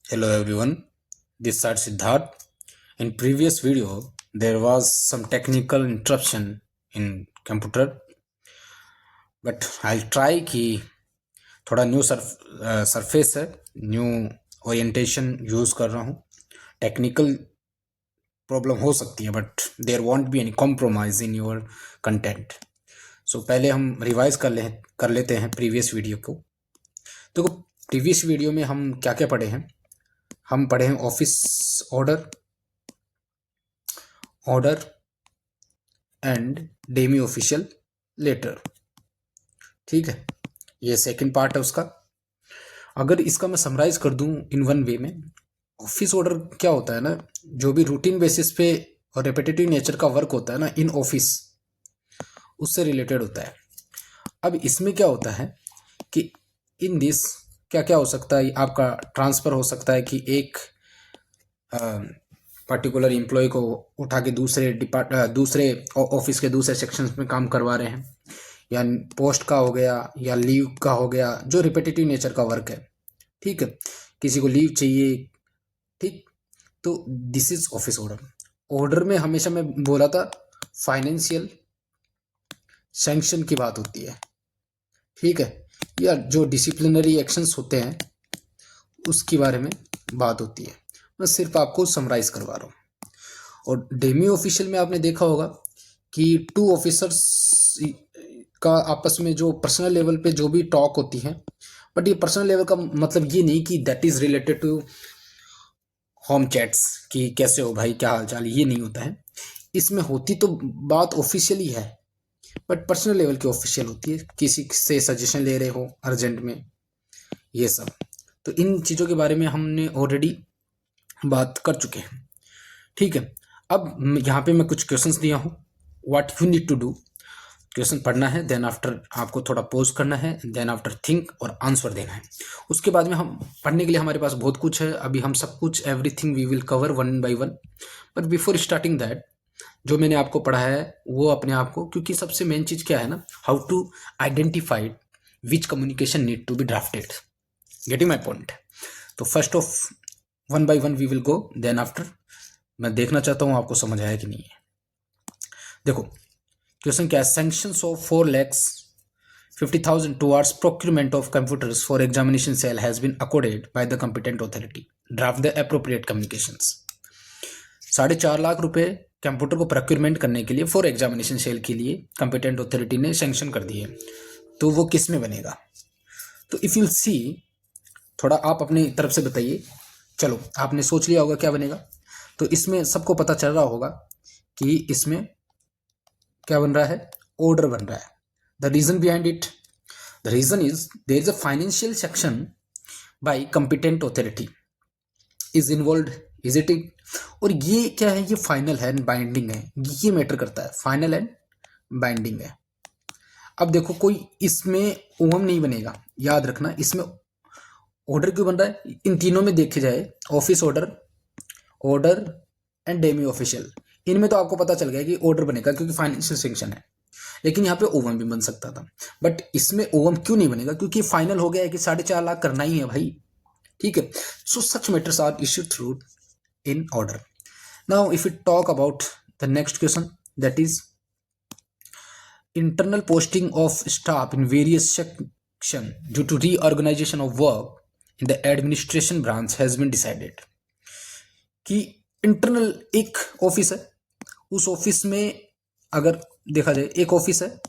Hello everyone, this side Siddharth. In previous video, there was some technical interruption in computer, but I'll try कि थोड़ा new surface है, new orientation use कर रहा हूँ. Technical problem हो सकती है but there won't be any compromise in your content. So पहले हम रिवाइज कर लेते हैं प्रीवियस वीडियो को. तो प्रीवियस वीडियो में हम क्या क्या पढ़े हैं. हम पढ़े हैं office order and demi official letter. ठीक है, ये सेकंड पार्ट है उसका. अगर इसका मैं समराइज कर दूं इन वन वे में, ऑफिस ऑर्डर क्या होता है ना, जो भी रूटीन बेसिस पे और रेपिटेटिव नेचर का वर्क होता है ना इन ऑफिस, उससे रिलेटेड होता है. अब इसमें क्या होता है कि इन दिस क्या क्या हो सकता है. आपका ट्रांसफ़र हो सकता है कि एक पर्टिकुलर एम्प्लॉय को उठा के दूसरे ऑफिस के दूसरे सेक्शंस में काम करवा रहे हैं, या पोस्ट का हो गया या लीव का हो गया, जो रिपीटेटिव नेचर का वर्क है. ठीक है, किसी को लीव चाहिए. ठीक, तो this is office order. Order में हमेशा मैं बोला था फाइनेंशियल सैंक्शन की बात होती है. ठीक है, या जो डिसिप्लिनरी एक्शंस होते हैं उसके बारे में बात होती है. मैं सिर्फ आपको समराइज करवा रहा हूँ. और डेमी ऑफिशियल में आपने देखा होगा कि टू ऑफिसर्स का आपस में जो पर्सनल लेवल पे जो भी टॉक होती है, बट ये पर्सनल लेवल का मतलब ये नहीं कि that is related to home chats कि कैसे हो भाई, क्या हाल चाल, ये नहीं होता है. इसमें होती तो बात ऑफिशियली है बट पर्सनल लेवल की ऑफिशियल होती है. किसी से सजेशन ले रहे हो अर्जेंट में, ये सब. तो इन चीज़ों के बारे में हमने ऑलरेडी बात कर चुके हैं. ठीक है, अब यहाँ पे मैं कुछ क्वेश्चंस दिया हूँ. What you need to do, question पढ़ना है, देन आफ्टर आपको थोड़ा पॉज करना है, देन आफ्टर थिंक और आंसर देना है. उसके बाद में हम पढ़ने के लिए हमारे पास बहुत कुछ है. अभी हम सब कुछ everything we will cover one by one. But before starting that, जो मैंने आपको पढ़ा है वो अपने आप को, क्योंकि सबसे मेन चीज़ क्या है ना, how to identify which communication need to be drafted. Getting my point. तो first of one by one we will go, then after मैं देखना चाहता हूँ आपको समझ आया कि नहीं है. देखो क्वेश्चन क्या है. Sanctions of 4,50,000 towards procurement of computers for examination cell has been accorded by the competent authority. Draft the appropriate communications. 4.5 lakh रुपए कंप्यूटर को प्रोक्यूरमेंट करने के लिए फॉर एग्जामिनेशन सेल के लिए कंपिटेंट ऑथोरिटी ने सैंक्शन कर दिए. तो वो किस में बनेगा. तो इफ यू सी, थोड़ा आप अपनी तरफ से बताइए. चलो आपने सोच लिया होगा क्या बनेगा. तो इसमें सबको पता चल रहा होगा कि इसमें क्या बन रहा है, ऑर्डर बन रहा है. The reason behind it, the reason is there is a financial section by competent authority is involve. Is it. और ये क्या है, ये फाइनल है एंड बाइंडिंग है. ये मैटर करता है, फाइनल एंड बाइंडिंग है. अब देखो कोई इसमें ओम नहीं बनेगा, याद रखना. इसमें ऑर्डर क्यों बन रहा है, इन तीनों में देखे जाए, office order and demi official, इनमें तो आपको पता चल गया कि ऑर्डर बनेगा क्योंकि फाइनेंशियल सेक्शन है. लेकिन यहाँ पे ओवम भी बन सकता था, बट इसमें ओवम क्यों नहीं बनेगा, क्योंकि फाइनल हो गया है कि 4.5 लाख करना ही है भाई. ठीक है, so such matters are issued through in order. Now if we talk about the next question, that is internal posting of staff in various section due to reorganization of work in the administration branch has been decided. कि internal एक office है, उस office में अगर देखा जाए एक office है,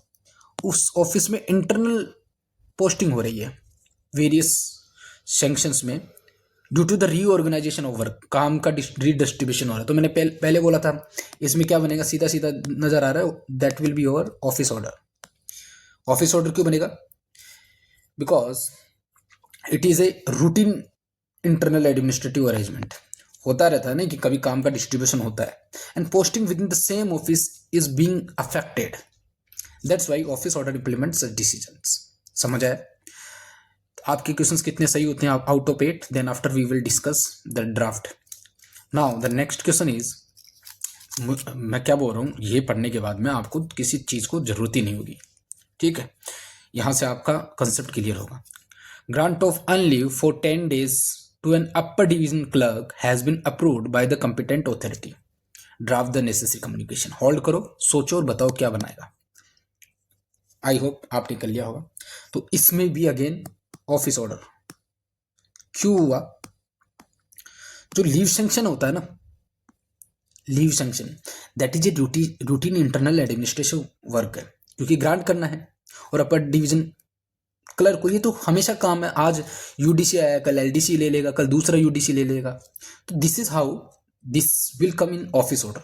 उस ऑफिस में इंटरनल पोस्टिंग हो रही है वेरियस सेक्शंस में due to the reorganisation of work, काम का रीडिस्ट्रीब्यूशन हो रहा है. तो मैंने पहले बोला था इसमें क्या बनेगा, सीधा सीधा नजर आ रहा है, that will be your office order. Office order क्यों बनेगा, because it is a routine internal administrative arrangement. होता रहता है ना कि कभी काम का डिस्ट्रीब्यूशन होता है, and posting within the same office is being affected. That's why office order implements decisions. समझ आया. आपके क्वेश्चंस कितने सही होते हैं out of 8, then after we will discuss the draft. Now the next question is, मैं क्या बोल रहा हूँ, ये पढ़ने के बाद में आपको किसी चीज़ को जरूरत ही नहीं होगी. ठीक है, यहाँ से आपका कंसेप्ट क्लियर होगा. ग्रांट ऑफ अनलीव for 10 days to an upper division clerk has been approved by the competent authority. Draft the necessary communication. Hold करो, सोचो और बताओ क्या बनाएगा. आई होप आपने कर लिया होगा. तो इसमें भी अगेन ऑफिस ऑर्डर क्यों हुआ? जो लीव सैंक्शन होता है ना, leave sanction that is a routine internal administration work है, क्योंकि ग्रांट करना है. और अपर डिवीजन क्लर्क को ये तो हमेशा काम है. आज यूडीसी आया, कल एलडीसी ले लेगा, कल दूसरा यूडीसी ले लेगा. तो this is how this will come in office order.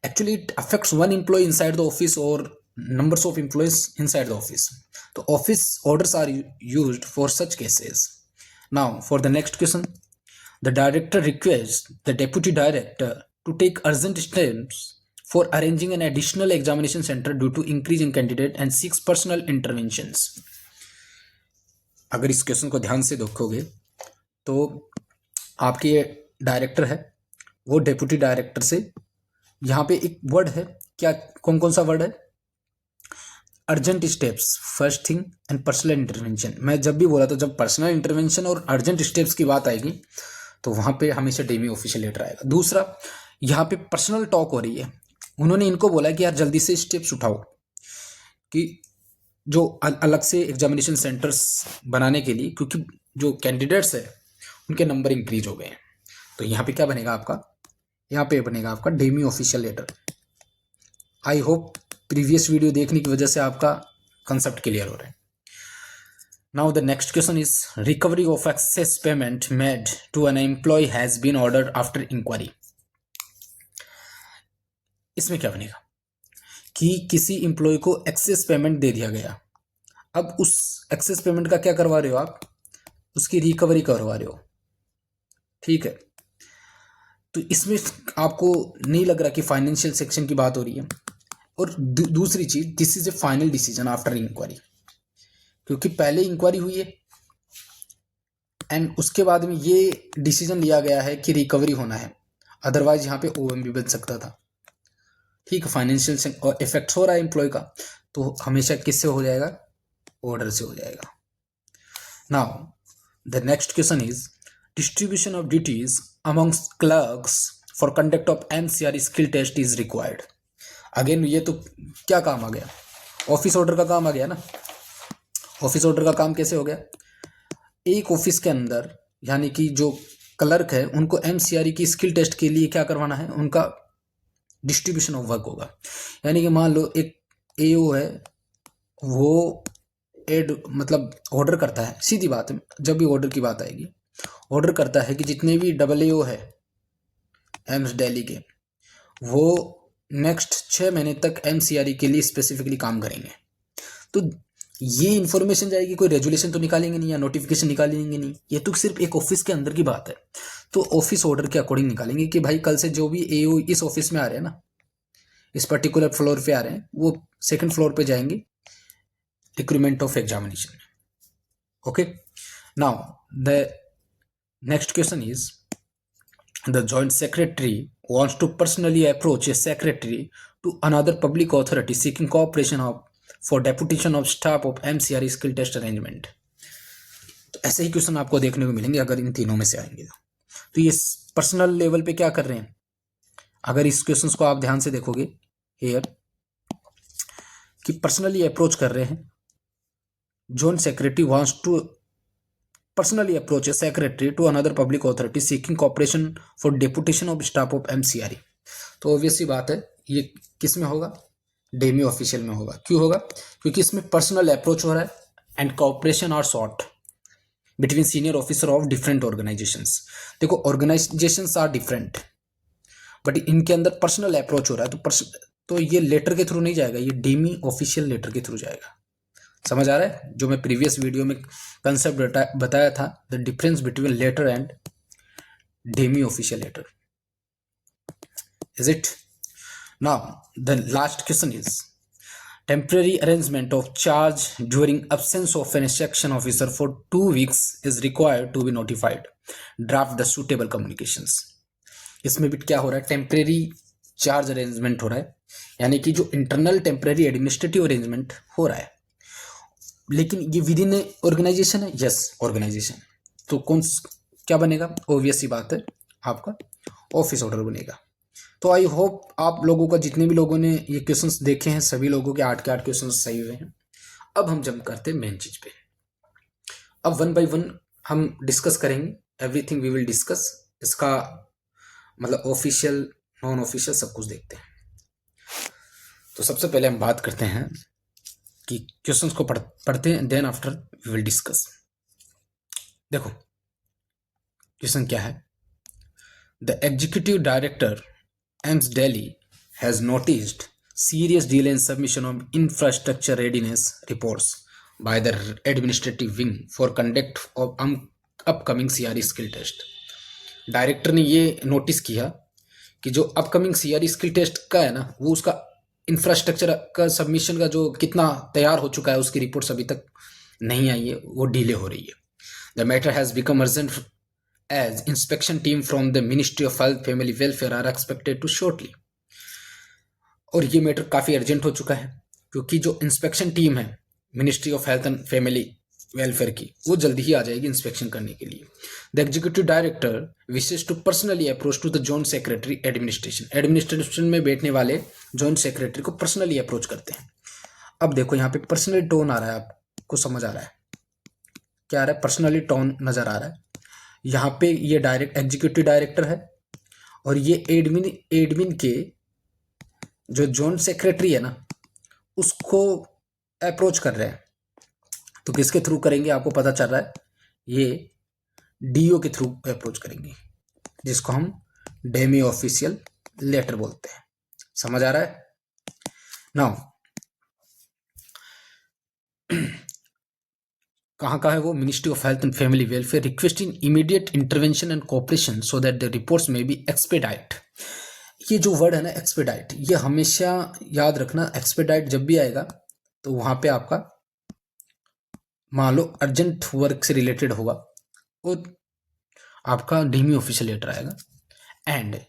Actually it affects one employee inside the office और numbers of employees inside the office. So office orders are used for such cases. Now for the next question, the director requests the deputy director to take urgent steps for arranging an additional examination center due to increase in candidate and seeks personal interventions. अगर इस question को ध्यान से देखोगे तो आपके director है, वो डेप्यूटी डायरेक्टर से यहाँ पे एक वर्ड है, क्या कौन कौन सा वर्ड है? Urgent steps first thing and personal intervention. मैं जब भी बोला था, जब पर्सनल इंटरवेंशन और अर्जेंट स्टेप्स की बात आएगी तो वहाँ पे हमेशा डेमी ऑफिशियल लेटर आएगा. दूसरा, यहाँ पे पर्सनल टॉक हो रही है. उन्होंने इनको बोला कि यार जल्दी से स्टेप्स उठाओ कि जो अलग से एग्जामिनेशन सेंटर्स बनाने के लिए, क्योंकि जो कैंडिडेट्स है उनके नंबर इंक्रीज हो गए हैं. तो यहाँ पे क्या बनेगा आपका? यहाँ पे बनेगा आपका demi official letter. I hope previous video देखने की वजह से आपका कंसेप्ट क्लियर हो रहा है. Now the next question is recovery of excess payment made to an employ has been ordered after inquiry. इसमें क्या बनेगा कि किसी एम्प्लॉय को एक्सेस पेमेंट दे दिया गया. अब उस एक्सेस पेमेंट का क्या करवा रहे हो आप? उसकी रिकवरी करवा रहे हो. ठीक है, तो इसमें आपको नहीं लग रहा कि फाइनेंशियल सेक्शन की बात हो रही है. और दूसरी चीज, this is a final decision after inquiry, क्योंकि पहले इंक्वायरी हुई है एंड उसके बाद में ये डिसीजन लिया गया है कि रिकवरी होना है. अदरवाइज यहाँ पे ओएम भी बन सकता था. ठीक है, फाइनेंशियल इफेक्ट हो रहा है एम्प्लॉय का, तो हमेशा किससे हो जाएगा? ऑर्डर से हो जाएगा. Now the next question is distribution of duties amongst clerks for conduct of MCR skill test is required. Again ये तो क्या काम आ गया? ऑफिस ऑर्डर का काम आ गया ना. ऑफिस ऑर्डर का काम कैसे हो गया? एक ऑफिस के अंदर यानी कि जो क्लर्क है उनको एमसीआरई की स्किल टेस्ट के लिए क्या करवाना है? उनका डिस्ट्रीब्यूशन ऑफ वर्क होगा. यानी कि मान लो एक एओ है, वो मतलब ऑर्डर करता है. सीधी बात है, जब भी ऑर्डर की बात आएगी, ऑर्डर करता है कि जितने भी डबल एओ है एम्स दिल्ली के, वो नेक्स्ट 6 महीने तक एमसीआरई के लिए स्पेसिफिकली काम करेंगे. तो ये इन्फॉर्मेशन जाएगी, कोई रेजुलेशन तो निकालेंगे नहीं या नोटिफिकेशन निकालेंगे नहीं. ये तो सिर्फ एक ऑफिस के अंदर की बात है. तो ऑफिस ऑर्डर के अकॉर्डिंग निकालेंगे कि भाई कल से जो भी एओ इस ऑफिस में आ रहे हैं ना, इस पर्टिकुलर फ्लोर पे आ रहे हैं, वो सेकंड फ्लोर पे जाएंगे recruitment of examination. Okay, now the next question is the joint secretary wants to personally approach a secretary to another public authority seeking cooperation for deputation of staff of MCRE skill test arrangement. तो ऐसे ही question आपको देखने को मिलेंगे अगर इन तीनों में से आएंगे. तो ये पर्सनल लेवल पे क्या कर रहे हैं? अगर इस क्वेश्चन को आप ध्यान से देखोगे हियर कि पर्सनली अप्रोच कर रहे हैं. Joint secretary wants to personally approach a secretary to another public authority seeking cooperation for deputation of staff of MCRE. तो ऑब्वियसली बात है ये किस में होगा? डेमी ऑफिशियल में होगा. क्यों होगा? क्योंकि इसमें पर्सनल अप्रोच हो रहा है and cooperation are sought between senior officer of different organizations. देखो ऑर्गेनाइजेशंस आर डिफरेंट बट इनके अंदर पर्सनल अप्रोच हो रहा है. तो ये लेटर के थ्रू नहीं जाएगा, ये डेमी ऑफिशियल लेटर के थ्रू जाएगा. समझ आ रहा है? जो मैं प्रीवियस वीडियो में कंसेप्ट बताया था, the difference between letter and demi official letter. Is it? Now the last question is temporary arrangement of charge during absence of an section officer for 2 weeks is required to be notified. Draft the suitable communications. इसमें भी क्या हो रहा है? Temporary charge arrangement हो रहा है, यानी कि जो इंटरनल टेम्पररी एडमिनिस्ट्रेटिव अरेंजमेंट हो रहा है, लेकिन ये विद इन ऑर्गेनाइजेशन है. Yes, organization. तो क्या बनेगा? ऑब्वियस सी बात है, आपका ऑफिस ऑर्डर बनेगा। तो आई होप आप लोगों का, जितने भी लोगों ने ये क्वेश्चंस देखे हैं, सभी लोगों के 8 के 8 क्वेश्चंस सही हुए हैं। अब हम जंप करते हैं मेन चीज पे। अब वन बाय वन हम डिस्कस करेंगे, एवरीथिंग वी विल डिस्कस। इसका मतलब ऑफिशियल, नॉन ऑफिशियल सब कुछ देखते हैं। तो सबसे पहले हम बात करते हैं कि क्वेश्चंस को पढ़ते हैं, then after we will discuss. देखो क्वेश्चन क्या है। The executive director AIIMS Delhi has noticed serious delay in submission of infrastructure readiness reports by the administrative wing for conduct of upcoming CRE skill test। Director ने ये notice किया कि जो upcoming CRE skill test का है ना, वो उसका इंफ्रास्ट्रक्चर का सबमिशन का जो कितना तैयार हो चुका है, उसकी रिपोर्ट्स अभी तक नहीं आई है, वो डिले हो रही है। The matter has become urgent as inspection team from the ministry of health family welfare are expected to shortly. और ये मैटर काफ़ी अर्जेंट हो चुका है, क्योंकि जो इंस्पेक्शन टीम है ministry of health and family welfare की, वो जल्दी ही आ जाएगी इंस्पेक्शन करने के लिए। The executive director wishes to personally approach to the joint secretary administration में बैठने वाले जॉइंट सेक्रेटरी को पर्सनली अप्रोच करते हैं। अब देखो यहाँ पे पर्सनली टोन आ रहा है, आपको समझ आ रहा है क्या आ रहा है? पर्सनली टोन नजर आ रहा है। यहाँ पे ये डायरेक्ट एग्जीक्यूटिव डायरेक्टर है और ये एडमिन के जो जॉइंट सेक्रेटरी है ना, उसको अप्रोच कर रहे हैं। तो किसके थ्रू करेंगे आपको पता चल रहा है, ये डीओ के थ्रू अप्रोच करेंगे, जिसको हम डेमी ऑफिशियल लेटर बोलते हैं। समझ आ रहा है? नाउ कहाँ का है वो? Ministry of health and family welfare requesting immediate intervention and cooperation so that the reports में बी एक्सपेडाइट। ये जो वर्ड है ना एक्सपेडाइट, ये हमेशा याद रखना। एक्सपेडाइट जब भी आएगा तो वहां पे आपका मान लो अर्जेंट वर्क से रिलेटेड होगा और आपका डीमी ऑफिशियल लेटर आएगा। And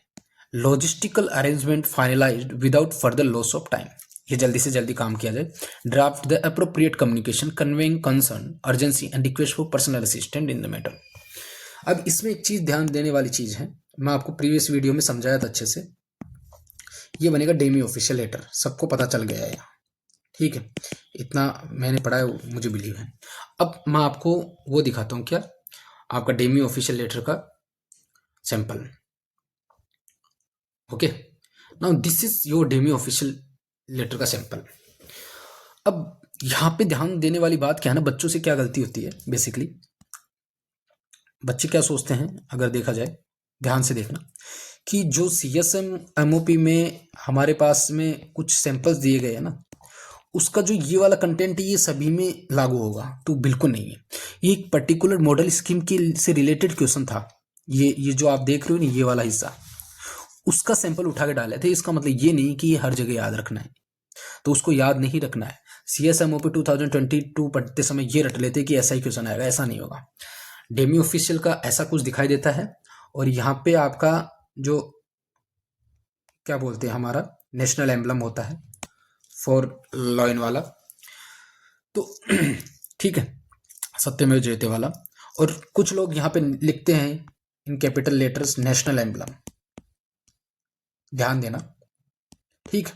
logistical arrangement finalised without further loss of time, ये जल्दी से जल्दी काम किया जाए। Draft the appropriate communication conveying concern urgency and request for personal assistant in the matter. अब इसमें एक चीज ध्यान देने वाली चीज है, मैं आपको प्रीवियस वीडियो में समझाया था अच्छे से। ये बनेगा डेमी ऑफिशियल लेटर, सबको पता चल गया है, ठीक है? इतना मैंने पढ़ा है, मुझे बिलीव है। अब मैं आपको वो दिखाता हूँ, क्या आपका डेमी ऑफिशियल लेटर का sample. Okay, now this is your demi official letter का सैंपल। अब यहाँ पे ध्यान देने वाली बात क्या है ना, बच्चों से क्या गलती होती है बेसिकली। बच्चे क्या सोचते हैं, अगर देखा जाए ध्यान से देखना, कि जो CSM MOP में हमारे पास में कुछ सैंपल्स दिए गए हैं ना, उसका जो ये वाला कंटेंट है ये सभी में लागू होगा, तो बिल्कुल नहीं है। ये एक पर्टिकुलर मॉडल स्कीम के से रिलेटेड क्वेश्चन था। ये जो आप देख रहे हो ना, ये वाला हिस्सा, उसका सैंपल उठा के डाले थे। इसका मतलब ये नहीं कि ये हर जगह याद रखना है, तो उसको याद नहीं रखना है। CSMOP 2022 पढ़ते समय ये रट लेते कि ऐसा ही क्वेश्चन आएगा, ऐसा नहीं होगा। डेमी ऑफिशियल का ऐसा कुछ दिखाई देता है, और यहाँ पे आपका जो क्या बोलते हैं, हमारा नेशनल एम्बलम होता है फॉर लॉइन वाला, तो ठीक है, सत्यमेव जयते वाला। और कुछ लोग यहाँ पे लिखते हैं in capital letters national emblem, ध्यान देना, ठीक।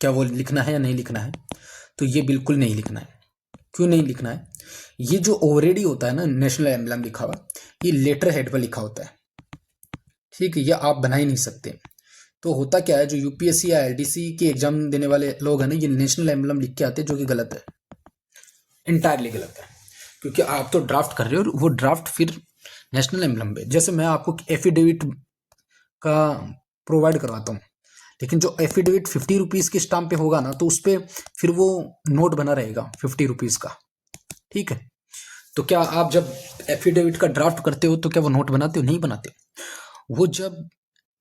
क्या वो लिखना है या नहीं लिखना है? तो ये बिल्कुल नहीं लिखना है। क्यों नहीं लिखना है? ये जो ऑलरेडी होता है ना नेशनल एम्बलम लिखा हुआ, ये लेटर हेड पर लिखा होता है, ठीक है, ये आप बना ही नहीं सकते। तो होता क्या है, जो UPSC या LDC के एग्जाम देने वाले लोग हैं ना, ये नेशनल एम्बलम लिख के आते हैं, जो कि गलत है, इंटायरली गलत है। क्योंकि आप तो ड्राफ्ट कर रहे हो, वो ड्राफ्ट फिर नेशनल एम्बलम पे, जैसे मैं आपको एफिडेविट का प्रोवाइड करवाता हूँ, लेकिन जो एफिडेविट 50 रुपीज़ के स्टाम्प पे होगा ना, तो उस पर फिर वो नोट बना रहेगा 50 रुपीज़ का, ठीक है। तो क्या आप जब एफिडेविट का ड्राफ्ट करते हो तो क्या वो नोट बनाते हो? नहीं बनाते हो। वो जब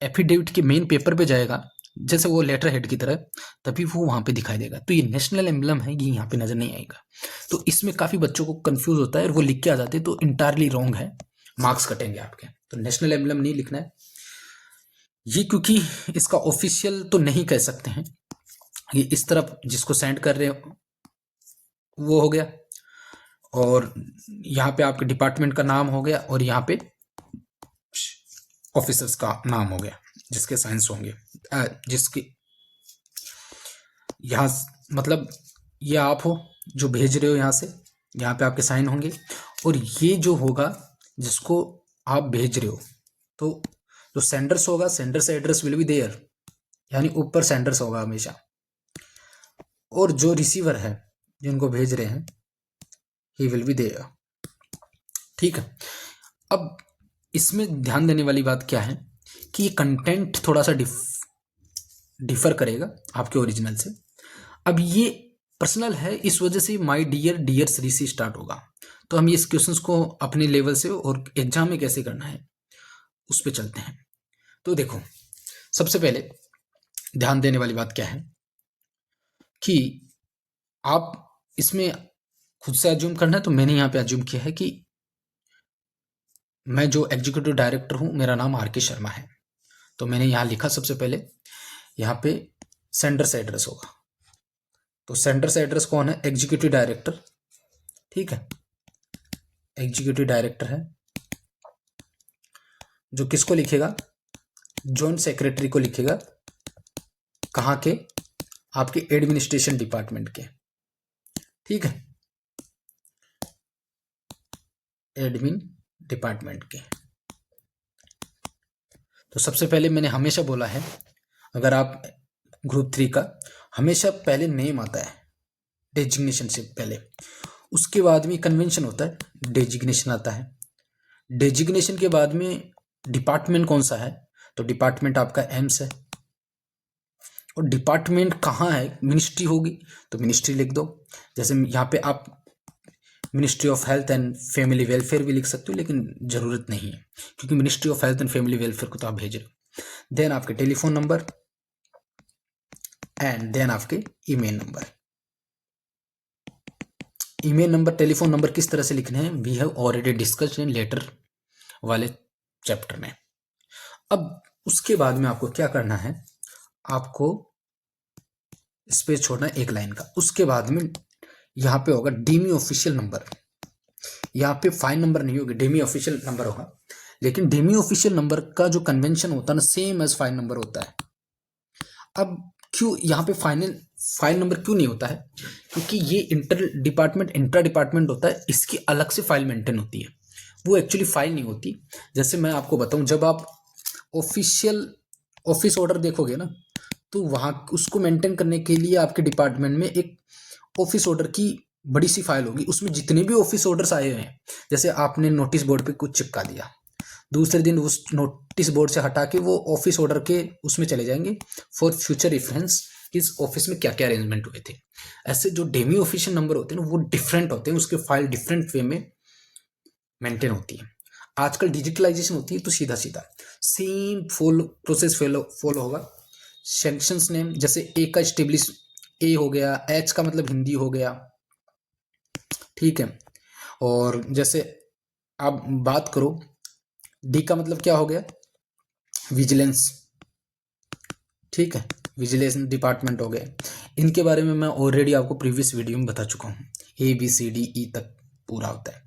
एफिडेविट के मेन पेपर पे जाएगा, जैसे वो लेटर हेड की तरह, तभी वो वहां पे दिखाई देगा। तो ये नेशनल एम्बलम है, ये यहाँ पे नजर नहीं आएगा। तो इसमें काफी बच्चों को कंफ्यूज होता है और वो लिख के आ जाते हैं, तो इंटायरली रॉन्ग है, मार्क्स कटेंगे आपके। तो नेशनल एम्बलम नहीं लिखना है ये, क्योंकि इसका ऑफिशियल तो नहीं कह सकते हैं। ये इस तरफ जिसको सेंड कर रहे हो वो हो गया, और यहाँ पे आपके डिपार्टमेंट का नाम हो गया, और यहाँ पे ऑफिसर्स का नाम हो गया जिसके साइंस होंगे, जिसकी यहाँ मतलब ये आप हो जो भेज रहे हो यहाँ से, यहाँ पे आपके साइन होंगे, और ये जो होगा जिसको आप भेज रहे हो, तो जो सेंडर्स होगा, sender's address will be there, यानी ऊपर सेंडर्स होगा हमेशा, और जो रिसीवर है जिनको भेज रहे हैं ही विल बी देयर। ठीक है। अब इसमें ध्यान देने वाली बात क्या है कि ये कंटेंट थोड़ा सा डिफर करेगा आपके ओरिजिनल से। अब ये पर्सनल है, इस वजह से माय डियर डियर श्री से स्टार्ट होगा। तो हम इस क्वेश्चंस को अपने लेवल से और एग्जाम में कैसे करना है उस पर चलते हैं। तो देखो, सबसे पहले ध्यान देने वाली बात क्या है कि आप इसमें खुद से अज्यूम करना है। तो मैंने यहाँ पे अज्यूम किया है कि मैं जो एग्जीक्यूटिव डायरेक्टर हूँ, मेरा नाम आर के शर्मा है। तो मैंने यहाँ लिखा सबसे पहले, यहाँ पे सेंडर से एड्रेस होगा। तो सेंडर से एड्रेस कौन है? Executive director. ठीक है, एग्जीक्यूटिव डायरेक्टर है जो किसको लिखेगा? जॉइंट सेक्रेटरी को लिखेगा। कहाँ के? आपके एडमिनिस्ट्रेशन डिपार्टमेंट के। ठीक है, एडमिन डिपार्टमेंट के। तो सबसे पहले मैंने हमेशा बोला है, अगर आप ग्रुप 3 का, हमेशा पहले नेम आता है डेजिग्नेशन से पहले, उसके बाद में कन्वेंशन होता है, डेजिग्नेशन आता है। डेजिग्नेशन के बाद में डिपार्टमेंट कौन सा है? तो डिपार्टमेंट आपका एम्स है। और डिपार्टमेंट कहाँ है? मिनिस्ट्री होगी तो मिनिस्ट्री लिख दो। जैसे यहाँ पे आप ministry of health and family welfare भी लिख सकते हो, लेकिन ज़रूरत नहीं है क्योंकि ministry of health and family welfare को तो आप भेज रहे हो। देन आपके टेलीफोन नंबर एंड देन आपके email number. Email number, telephone number किस तरह से लिखने हैं? We have already discussed in letter वाले चैप्टर में। अब उसके बाद में आपको क्या करना है? आपको स्पेस छोड़ना एक लाइन का। उसके बाद में यहाँ पे होगा डीमी ऑफिशियल नंबर। यहाँ पे फाइन नंबर नहीं होगी, डेमी ऑफिशियल नंबर होगा। लेकिन डेमी ऑफिशियल नंबर का जो कन्वेंशन होता है ना, सेम एज फाइन नंबर होता है। अब क्यों यहाँ पे फाइल नंबर क्यों नहीं होता है? क्योंकि ये इंटर डिपार्टमेंट इंट्रा डिपार्टमेंट होता है, इसकी अलग से फाइल मेंटेन होती है, वो एक्चुअली फाइल नहीं होती। जैसे मैं आपको बताऊं, जब आप ऑफिशियल ऑफिस ऑर्डर देखोगे ना, तो वहाँ उसको मेंटेन करने के लिए आपके डिपार्टमेंट में एक ऑफिस ऑर्डर की बड़ी सी फाइल होगी। उसमें जितने भी ऑफिस ऑर्डर्स आए हुए हैं, जैसे आपने नोटिस बोर्ड पे कुछ चिपका दिया, दूसरे दिन उस नोटिस बोर्ड से हटा के वो ऑफिस ऑर्डर के उसमें चले जाएंगे फॉर फ्यूचर रेफरेंस, इस ऑफिस में क्या क्या अरेंजमेंट हुए थे। ऐसे जो डेमी ऑफिशियल नंबर होते हैं ना, वो डिफरेंट होते हैं, उसके फाइल डिफरेंट वे में मेंटेन होती है। आजकल डिजिटलाइजेशन होती है तो सीधा सीधा सेम प्रोसेस फॉलो होगा। सेक्शंस नेम, जैसे ए का स्टेब्लिश ए हो गया, एच का मतलब हिंदी हो गया। ठीक है, और जैसे आप बात करो, डी का मतलब क्या हो गया? विजिलेंस। ठीक है, विजिलेंस डिपार्टमेंट हो गए। इनके बारे में मैं ऑलरेडी आपको प्रीवियस वीडियो में बता चुका हूँ, A B C D E तक पूरा होता है।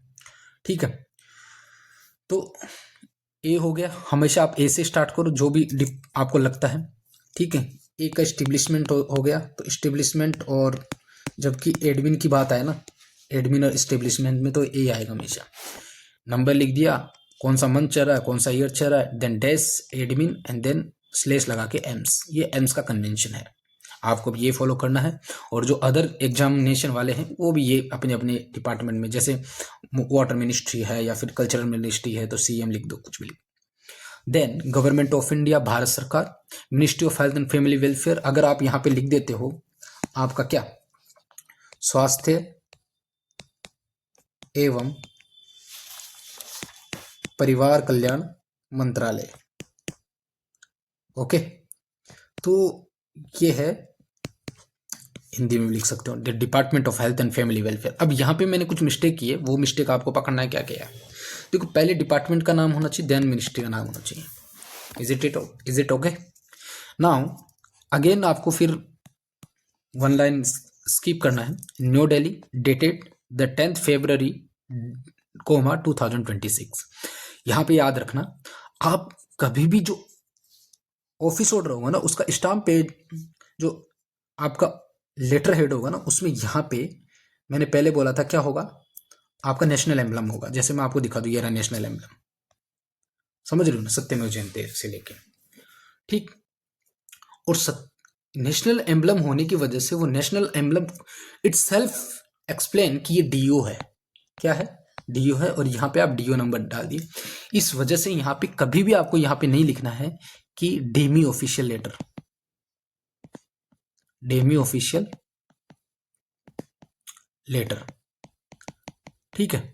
ठीक है, तो ए हो गया, हमेशा आप ए से स्टार्ट करो जो भी आपको लगता है। ठीक है, ए का इस्टेब्लिशमेंट हो गया, तो इस्टेब्लिशमेंट, और जबकि एडमिन की बात आए ना, एडमिन और इस्टेब्लिशमेंट में तो ए आएगा हमेशा। नंबर लिख दिया, कौन सा मंथ चल रहा है, कौन सा ईयर चल रहा है, then dash admin and then slash लगा के एम्स। ये एम्स का कन्वेंशन है, आपको भी ये फॉलो करना है। और जो अदर एग्जामिनेशन वाले हैं वो भी ये अपने अपने डिपार्टमेंट में, जैसे वाटर मिनिस्ट्री है या फिर कल्चरल मिनिस्ट्री है तो सीएम लिख दो, कुछ भी लिख। Then government of India, Bharat सरकार, ministry of health and family welfare, अगर आप यहाँ पे लिख देते हो आपका क्या? स्वास्थ्य एवं परिवार कल्याण मंत्रालय। ओके, तो ये है, हिंदी में भी लिख सकते हो, the department of health and family welfare. अब यहाँ पे मैंने कुछ मिस्टेक की है, वो मिस्टेक आपको पकड़ना है। क्या क्या है? देखो, पहले डिपार्टमेंट का नाम होना चाहिए, देन मिनिस्ट्री का नाम होना चाहिए। Is it okay? Now again आपको फिर वन लाइन स्किप करना है। New Delhi, dated the 10th February, 2026। यहाँ पे याद रखना, आप कभी भी जो ऑफिस ऑर्डर होगा ना, उसका स्टाम्प पेज जो आपका लेटर हेड होगा ना, उसमें यहाँ पे मैंने पहले बोला था क्या होगा, आपका नेशनल एम्बलम होगा। जैसे मैं आपको दिखा दूं, ये रहा नेशनल एम्बलम, समझ रहे हो ना, सत्यमेव जयते से लेके, ठीक। और नेशनल एम्बलम होने की वजह से वो नेशनल एम्बलम इटसेल्फ एक्सप्लेन कि ये डीओ है, क्या है, डीओ है। और यहाँ पे आप डीओ नंबर डाल दिए। इस वजह से यहाँ पे कभी भी आपको यहाँ पे नहीं लिखना है कि demi official letter, demi official letter, ठीक है,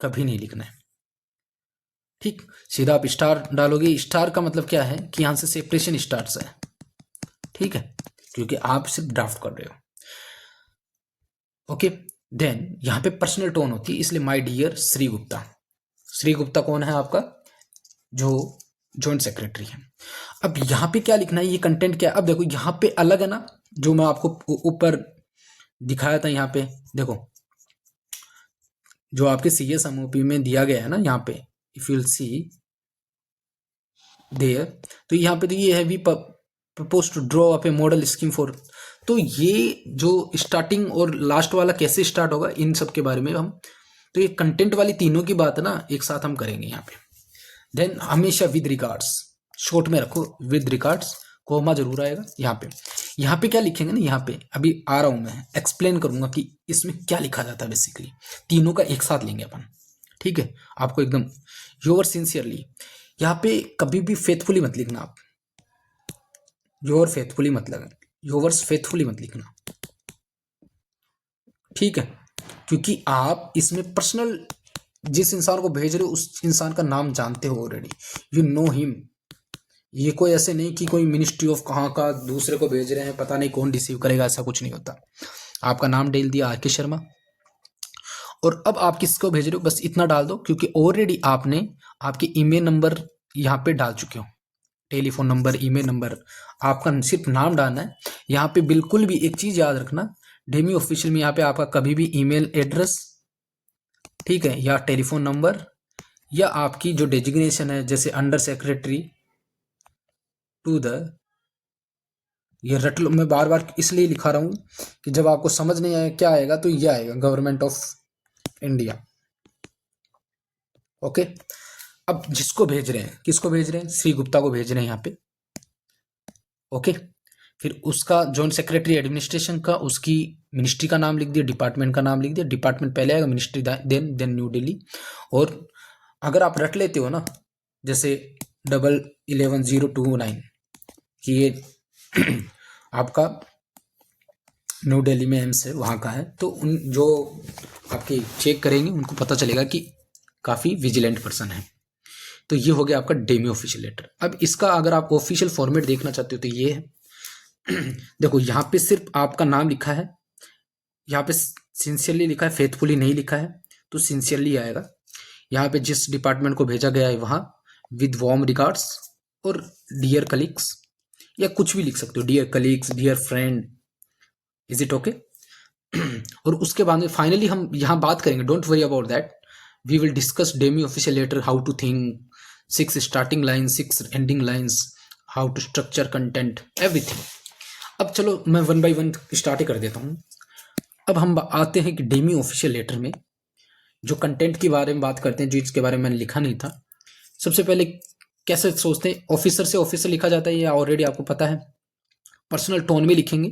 कभी नहीं लिखना है, ठीक। सीधा आप स्टार डालोगे। स्टार का मतलब क्या है कि यहां से सेपरेशन स्टार्ट है, ठीक है, क्योंकि आप सिर्फ ड्राफ्ट कर रहे हो। ओके, देन यहां पे पर्सनल टोन होती है, इसलिए माय डियर श्री गुप्ता। श्री गुप्ता कौन है आपका, जो जॉइंट सेक्रेटरी है। अब यहां पे क्या लिखना है, ये कंटेंट क्या है। अब देखो यहां पे अलग है ना, जो मैं आपको ऊपर दिखाया था, यहाँ पे देखो जो आपके CSMOP में दिया गया है ना, यहाँ पे if you will see there, तो यहाँ पे तो ये है we propose to draw up a model scheme for. तो ये जो स्टार्टिंग और लास्ट वाला कैसे स्टार्ट होगा, इन सब के बारे में हम, तो ये कंटेंट वाली तीनों की बात है ना, एक साथ हम करेंगे यहाँ पे। देन हमेशा विद रिगार्ड्स, शॉर्ट में रखो विद रिगार्ड्स, कोमा जरूर आएगा यहाँ पे। यहाँ पे क्या लिखेंगे ना, यहाँ पे अभी आ रहा हूं मैं, एक्सप्लेन करूंगा कि इसमें क्या लिखा जाता है। बेसिकली तीनों का एक साथ लेंगे अपन, ठीक है, आपको एकदम योर सिंसियरली। यहाँ पे कभी भी फेथफुली मत लिखना आप, योर फेथफुली मत लगना, योवर्स फेथफुली मत लिखना, ठीक है, क्योंकि आप इसमें पर्सनल जिस इंसान को भेज रहे हो उस इंसान का नाम जानते हो ऑलरेडी, यू नो हिम। ये कोई ऐसे नहीं कि कोई मिनिस्ट्री ऑफ कहाँ का दूसरे को भेज रहे हैं, पता नहीं कौन रिसीव करेगा, ऐसा कुछ नहीं होता। आपका नाम डाल दिया RK शर्मा, और अब आप किसको भेज रहे हो बस इतना डाल दो, क्योंकि ऑलरेडी आपने आपके ईमेल नंबर यहाँ पे डाल चुके हो, टेलीफोन नंबर, ईमेल नंबर, आपका सिर्फ नाम डालना है। यहाँ पे बिल्कुल भी एक चीज याद रखना, डेमी ऑफिशियल में यहाँ पे आपका कभी भी ईमेल एड्रेस, ठीक है, या टेलीफोन नंबर, या आपकी जो डेजिग्नेशन है, जैसे अंडर सेक्रेटरी टू द, ये रट लो, मैं बार बार इसलिए लिखा रहा हूं कि जब आपको समझ नहीं आए क्या आएगा तो ये आएगा, गवर्नमेंट ऑफ इंडिया। ओके, अब जिसको भेज रहे हैं, किसको भेज रहे हैं, श्री गुप्ता को भेज रहे हैं यहाँ पे। ओके, फिर उसका जॉइंट सेक्रेटरी एडमिनिस्ट्रेशन का, उसकी मिनिस्ट्री का नाम लिख दिया, डिपार्टमेंट का नाम लिख दिया, डिपार्टमेंट पहले आएगा, मिनिस्ट्री देन न्यू दिल्ली। और अगर आप रट लेते हो ना, जैसे 111029 कि ये आपका न्यू दिल्ली में एम्स है, वहाँ का है, तो उन जो आपके चेक करेंगे उनको पता चलेगा कि काफ़ी विजिलेंट पर्सन है। तो ये हो गया आपका डेमी ऑफिशियल लेटर। अब इसका अगर आप ऑफिशियल फॉर्मेट देखना चाहते हो तो ये है देखो यहाँ पे सिर्फ आपका नाम लिखा है, यहाँ पे सिंसियरली लिखा है, फेथफुली नहीं लिखा है, तो सिंसियरली आएगा। यहाँ पे जिस डिपार्टमेंट को भेजा गया है वहाँ विद वार्म रिगार्ड्स, और डियर कलीग्स, या कुछ भी लिख सकते हो, dear colleagues, dear friend, is it okay. और उसके बाद में फाइनली हम यहाँ बात करेंगे, don't worry about that, we will discuss demi official letter, how to think, 6 starting lines, 6 ending lines, how to structure content, everything. अब चलो मैं 1 by 1 स्टार्ट ही कर देता हूँ। अब हम आते हैं कि डेमी ऑफिशियल लेटर में जो कंटेंट के बारे में बात करते हैं, जो इसके बारे में मैंने लिखा नहीं था। सबसे पहले कैसे सोचते हैं, ऑफिसर से ऑफिसर लिखा जाता है, या ऑलरेडी आपको पता है। पर्सनल टोन में लिखेंगे,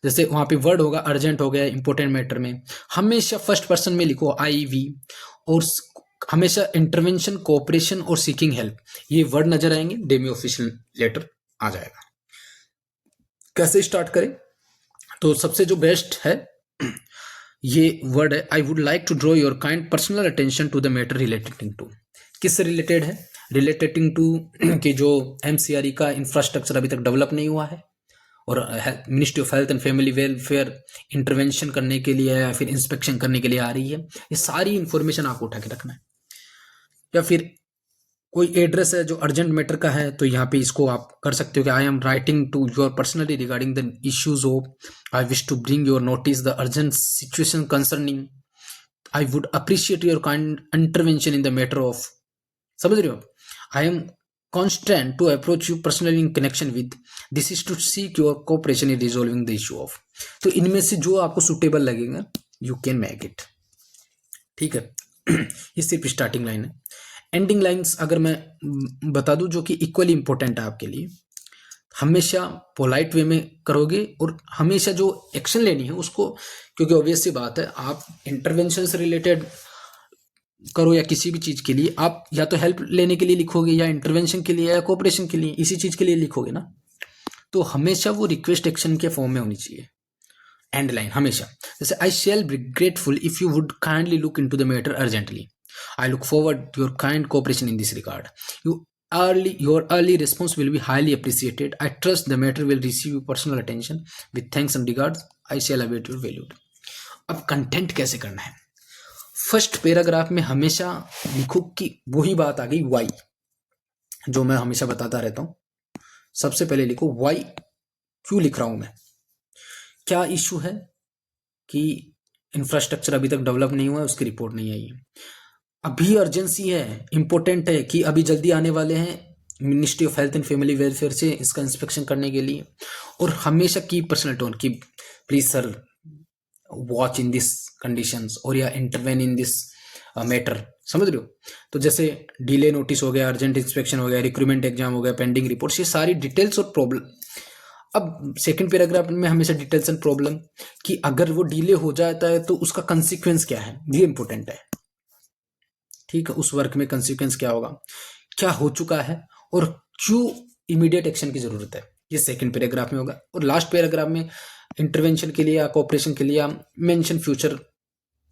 जैसे वहां पे वर्ड होगा अर्जेंट हो गया, इंपॉर्टेंट मैटर में हमेशा फर्स्ट पर्सन में लिखो IV, और हमेशा इंटरवेंशन, कोऑपरेशन और सीकिंग हेल्प, ये वर्ड नजर आएंगे, डेमी ऑफिशियल लेटर आ जाएगा। कैसे स्टार्ट करें, तो सबसे जो बेस्ट है ये वर्ड है, I would like to draw your kind personal attention to the matter related to. किससे रिलेटेड है, रिलेटेड टू कि जो MCRE का इंफ्रास्ट्रक्चर अभी तक डेवलप नहीं हुआ है, और ministry of health and family welfare intervention करने के लिए या फिर इंस्पेक्शन करने के लिए आ रही है। ये सारी इंफॉर्मेशन आपको उठा के रखना है। या फिर कोई एड्रेस है जो अर्जेंट मैटर का है, तो यहाँ पे इसको आप कर सकते हो कि I am writing to your personally regarding the issues of, I wish to bring your notice the urgent situation concerning, I would appreciate your kind intervention in the matter of, समझ रहे हो, I am constant to approach you personally in connection with. This is to seek your cooperation in resolving the issue of. तो इनमें से जो आपको suitable लगेगा you can make it. ठीक है. ये सिर्फ स्टार्टिंग लाइन है. एंडिंग लाइंस अगर मैं बता दूं जो कि इक्वली इंपॉर्टेंट है आपके लिए, हमेशा पोलाइट वे में करोगे और हमेशा जो एक्शन लेनी है उसको, क्योंकि ऑब्वियस सी बात है आप इंटरवेंशन से रिलेटेड करो या किसी भी चीज के लिए, आप या तो हेल्प लेने के लिए लिखोगे या इंटरवेंशन के लिए या कोऑपरेशन के लिए, इसी चीज के लिए लिखोगे ना, तो हमेशा वो रिक्वेस्ट एक्शन के फॉर्म में होनी चाहिए एंड लाइन हमेशा. जैसे I shall be grateful if you would kindly look into the matter urgently. I look forward to your kind cooperation in this regard. Your early response will be highly appreciated. I trust the matter will receive your personal attention. With thanks and regards, I shall await your valued. अब content कैसे करना है. First paragraph में हमेशा लिखो कि वही बात आ गई वाई, जो मैं हमेशा बताता रहता हूं. सबसे पहले लिखो वाई, क्यों लिख रहा हूं मैं, क्या इशू है कि इंफ्रास्ट्रक्चर अभी तक डेवलप नहीं हुआ है, उसकी रिपोर्ट नहीं आई है, अभी अर्जेंसी है, इंपॉर्टेंट है कि अभी जल्दी आने वाले हैं ministry of health and family welfare से इसका इंस्पेक्शन करने के लिए. और हमेशा की पर्सनल टोन कि please sir watch in this conditions और या इंटरवेन इन दिस मैटर. समझ रहे हो. तो जैसे डिले नोटिस हो गया, अर्जेंट इंस्पेक्शन हो गया, रिक्रूटमेंट एग्जाम हो गया, पेंडिंग रिपोर्ट्स, ये सारी डिटेल्स और प्रॉब्लम. अब सेकंड पैराग्राफ में हमेशा डिटेल्स एंड प्रॉब्लम कि अगर वो डिले हो जाता है तो उसका कंसिक्वेंस क्या है, ये इंपॉर्टेंट है. ठीक है, उस वर्क में कंसिक्वेंस क्या होगा, क्या हो चुका है और क्यों इमीडिएट एक्शन की जरूरत है, ये सेकंड पैराग्राफ में होगा. और लास्ट पैराग्राफ में इंटरवेंशन के लिए या कोऑपरेशन के लिए मेंशन फ्यूचर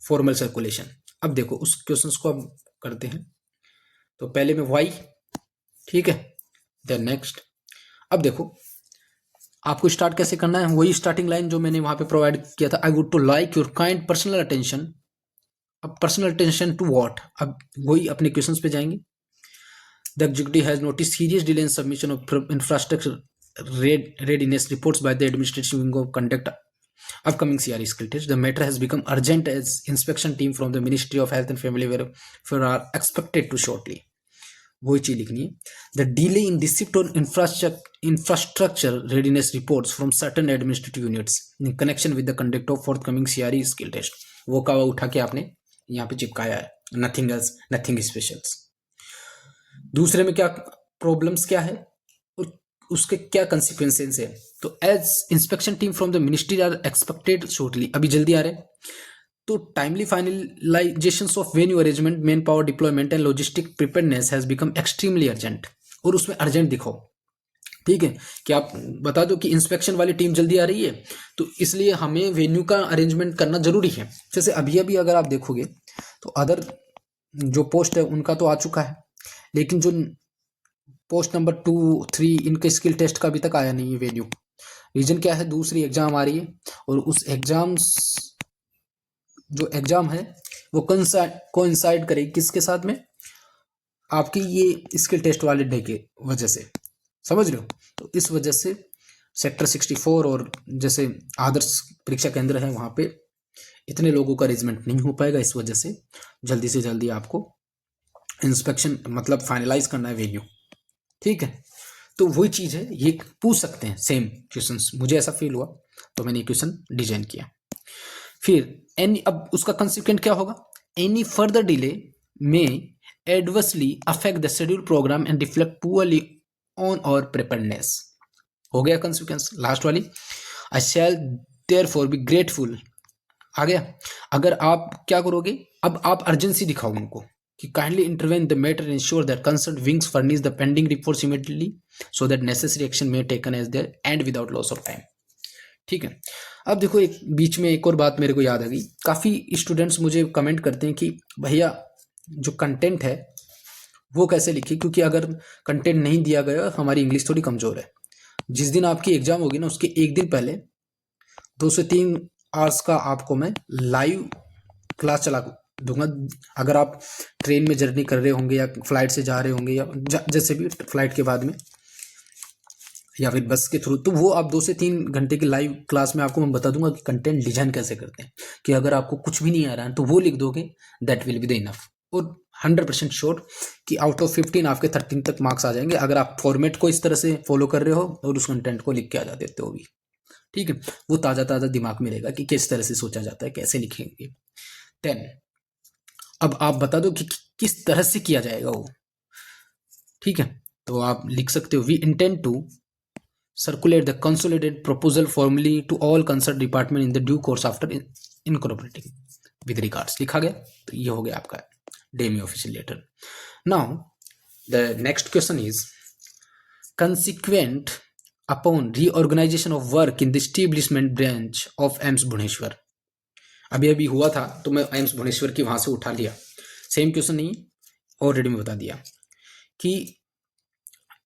फॉर्मल सर्कुलेशन. अब देखो उस क्वेश्चंस को अब करते हैं. तो पहले में वाई, ठीक है, देन नेक्स्ट. अब देखो आपको स्टार्ट कैसे करना है, वही स्टार्टिंग लाइन जो मैंने वहां पे प्रोवाइड किया था. I would to like your kind personal attention. अब पर्सनल अटेंशन टू व्हाट, अब वही अपने क्वेश्चंस पे जाएंगे. The executive has notice serious delay in submission of infrastructure readiness reports by the administrative wing of conduct upcoming CRE skill test. The matter has become urgent as inspection team from the Ministry of Health and Family Welfare are expected to shortly. वही चीज लिखनी है. The delay in receipt on infrastructure readiness reports from certain administrative units in connection with the conduct of forthcoming CRE skill test. वो का उठा के आपने यहाँ पे चिपकाया है. Nothing else, nothing special. दूसरे में क्या प्रॉब्लम्स क्या है और उसके क्या कंसिक्वेंसेस है. तो as inspection team from the ministry are expected shortly, अभी जल्दी आ रहे हैं. तो timely finalization of venue arrangement, man power deployment and logistic preparedness has become extremely urgent. और उसमें अर्जेंट दिखाओ. ठीक है, कि आप बता दो कि इंस्पेक्शन वाली टीम जल्दी आ रही है तो इसलिए हमें वेन्यू का अरेंजमेंट करना जरूरी है. जैसे अभी अभी अगर आप देखोगे तो अदर जो पोस्ट है उनका तो आ चुका है, लेकिन जो पोस्ट नंबर 2, 3 इनके स्किल टेस्ट का अभी तक आया नहीं है वेन्यू. रीजन क्या है, दूसरी एग्जाम आ रही है और उस जो एग्जाम है वो कोइंसाइड करेगी किसके साथ में, आपकी ये स्किल टेस्ट वाले डे के वजह से. समझ रहे हो. तो इस वजह से सेक्टर 64 और जैसे आदर्श परीक्षा केंद्र है वहां पे इतने लोगों का अरेंजमेंट नहीं हो पाएगा. इस वजह से जल्दी से जल्दी आपको इंस्पेक्शन मतलब फाइनलाइज करना है वेन्यू. ठीक है, तो वही चीज है, ये पूछ सकते हैं सेम क्वेश्चंस. मुझे ऐसा फील हुआ तो मैंने क्वेश्चन डिजाइन किया. फिर एनी, अब उसका कंसिक्वेंट क्या होगा, any further delay may adversely affect the schedule programme and reflect poorly on our preparedness. हो गया कंसिक्वेंस. लास्ट वाली, I shall therefore be grateful, आ गया. अगर आप क्या करोगे, अब आप अर्जेंसी दिखाओ उनको कि kindly intervene the matter and ensure that concerned wings furnish the pending reports immediately so that necessary action may taken as there and without loss of time. ठीक है. अब देखो एक बीच में एक और बात मेरे को याद आ गई. काफी स्टूडेंट्स मुझे कमेंट करते हैं कि भैया जो कंटेंट है वो कैसे लिखे, क्योंकि अगर कंटेंट नहीं दिया गया हमारी इंग्लिश थोड़ी कमजोर है. जिस दिन आपकी एग्जाम होगी ना उसके एक दिन पहले 2 से 3 आवर्स का आपको मैं लाइव क्लास चला दूंगा. अगर आप ट्रेन में जर्नी कर रहे होंगे या फ्लाइट से जा रहे होंगे या जैसे भी फ्लाइट के बाद में या फिर बस के थ्रू, तो वो आप 2 से 3 घंटे की लाइव क्लास में आपको मैं बता दूंगा कि कंटेंट डिजाइन कैसे करते हैं. कि अगर आपको कुछ भी नहीं आ रहा है तो वो लिख दोगे, that will be the enough. और 100% श्योर कि आउट ऑफ 15 आपके 13 तक मार्क्स आ जाएंगे अगर आप फॉर्मेट को इस तरह से फॉलो कर रहे हो और उस कंटेंट को लिख के आ जा देते हो भी। ठीक है, वो ताज़ा ताज़ा दिमाग में रहेगा कि किस तरह से सोचा जाता है, कैसे लिखेंगे। 10, अब आप बता दो कि किस तरह से किया जाएगा वो। ठीक है, तो आप लिख सकते हो we intend to circulate the consolidated proposal formally to all concerned department in the due course after incorporating with regards। लिखा गया, तो ये हो गया आपका demi official letter. Now the next question is consequent upon reorganization of work in the establishment branch of AIIMS Bhubaneswar. अभी अभी हुआ था तो मैं एम्स भुवनेश्वर की वहां से उठा लिया, सेम क्वेश्चन नहीं, ऑलरेडी मैं बता दिया कि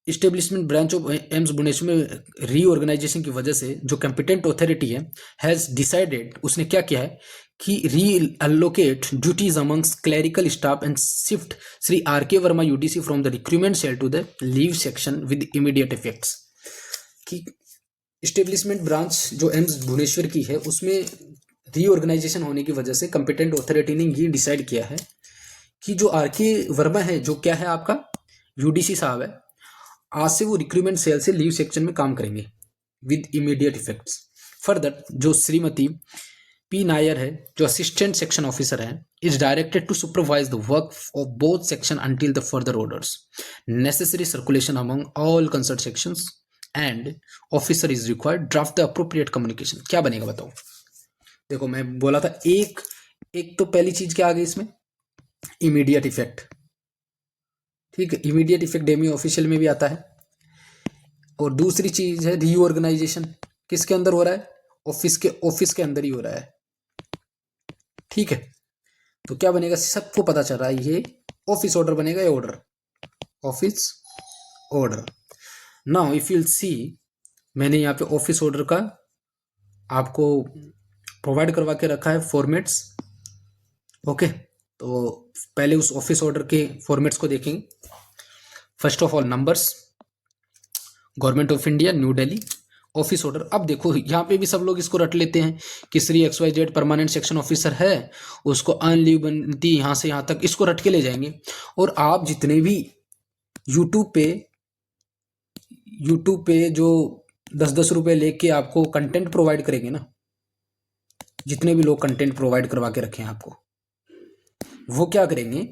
establishment branch of AIIMS Bhubaneswar में रीऑर्गेनाइजेशन की वजह से जो कॉम्पिटेंट अथॉरिटी है हैज डिसाइडेड, उसने क्या किया है कि reallocate duties amongst clerical staff and shift Shri R K Verma UDC from the recruitment cell to the leave section with immediate effects. कि इस्टेब्लिशमेंट ब्रांच जो एम्स भुवनेश्वर की है उसमें रीऑर्गेनाइजेशन होने की वजह से कॉम्पिटेंट अथॉरिटी ने ये डिसाइड किया है कि जो आर के वर्मा है, जो क्या है आपका यूडीसी साहब है, आज से वो रिक्रूटमेंट सेल से लीव सेक्शन में काम करेंगे विद इमीडिएट इफेक्ट्स। फर्दर जो श्रीमती पी नायर है, जो असिस्टेंट सेक्शन ऑफिसर है, is directed to supervise the work of both section until the further orders, necessary circulation among all concern sections and officer is required draft the appropriate communication. क्या बनेगा बताओ। देखो मैं बोला था एक तो पहली चीज क्या आ गई इसमें, इमीडिएट इफेक्ट। ठीक है, इमीडिएट इफेक्ट डेमी ऑफिशियल में भी आता है। और दूसरी चीज है रीऑर्गेनाइजेशन, किसके अंदर हो रहा है, ऑफिस के अंदर ही हो रहा है। ठीक है, तो क्या बनेगा, सबको पता चल रहा है ये ऑफिस ऑर्डर बनेगा, ये order office order. Now if you see, मैंने यहाँ पे ऑफिस ऑर्डर का आपको प्रोवाइड करवा के रखा है फॉर्मेट्स। ओके, तो पहले उस ऑफिस ऑर्डर के फॉर्मेट्स को देखेंगे। First of all numbers, government of India new Delhi, office order. अब देखो यहाँ पे भी सब लोग इसको रट लेते हैं कि Shri XYZ permanent section officer है, उसको अन लीव बनती यहाँ से यहाँ तक, इसको रट के ले जाएंगे। और आप जितने भी यूट्यूब पे जो 10-10 रुपए लेके आपको कंटेंट प्रोवाइड करेंगे ना, जितने भी लोग कंटेंट प्रोवाइड करवा के रखे हैं आपको, वो क्या करेंगे,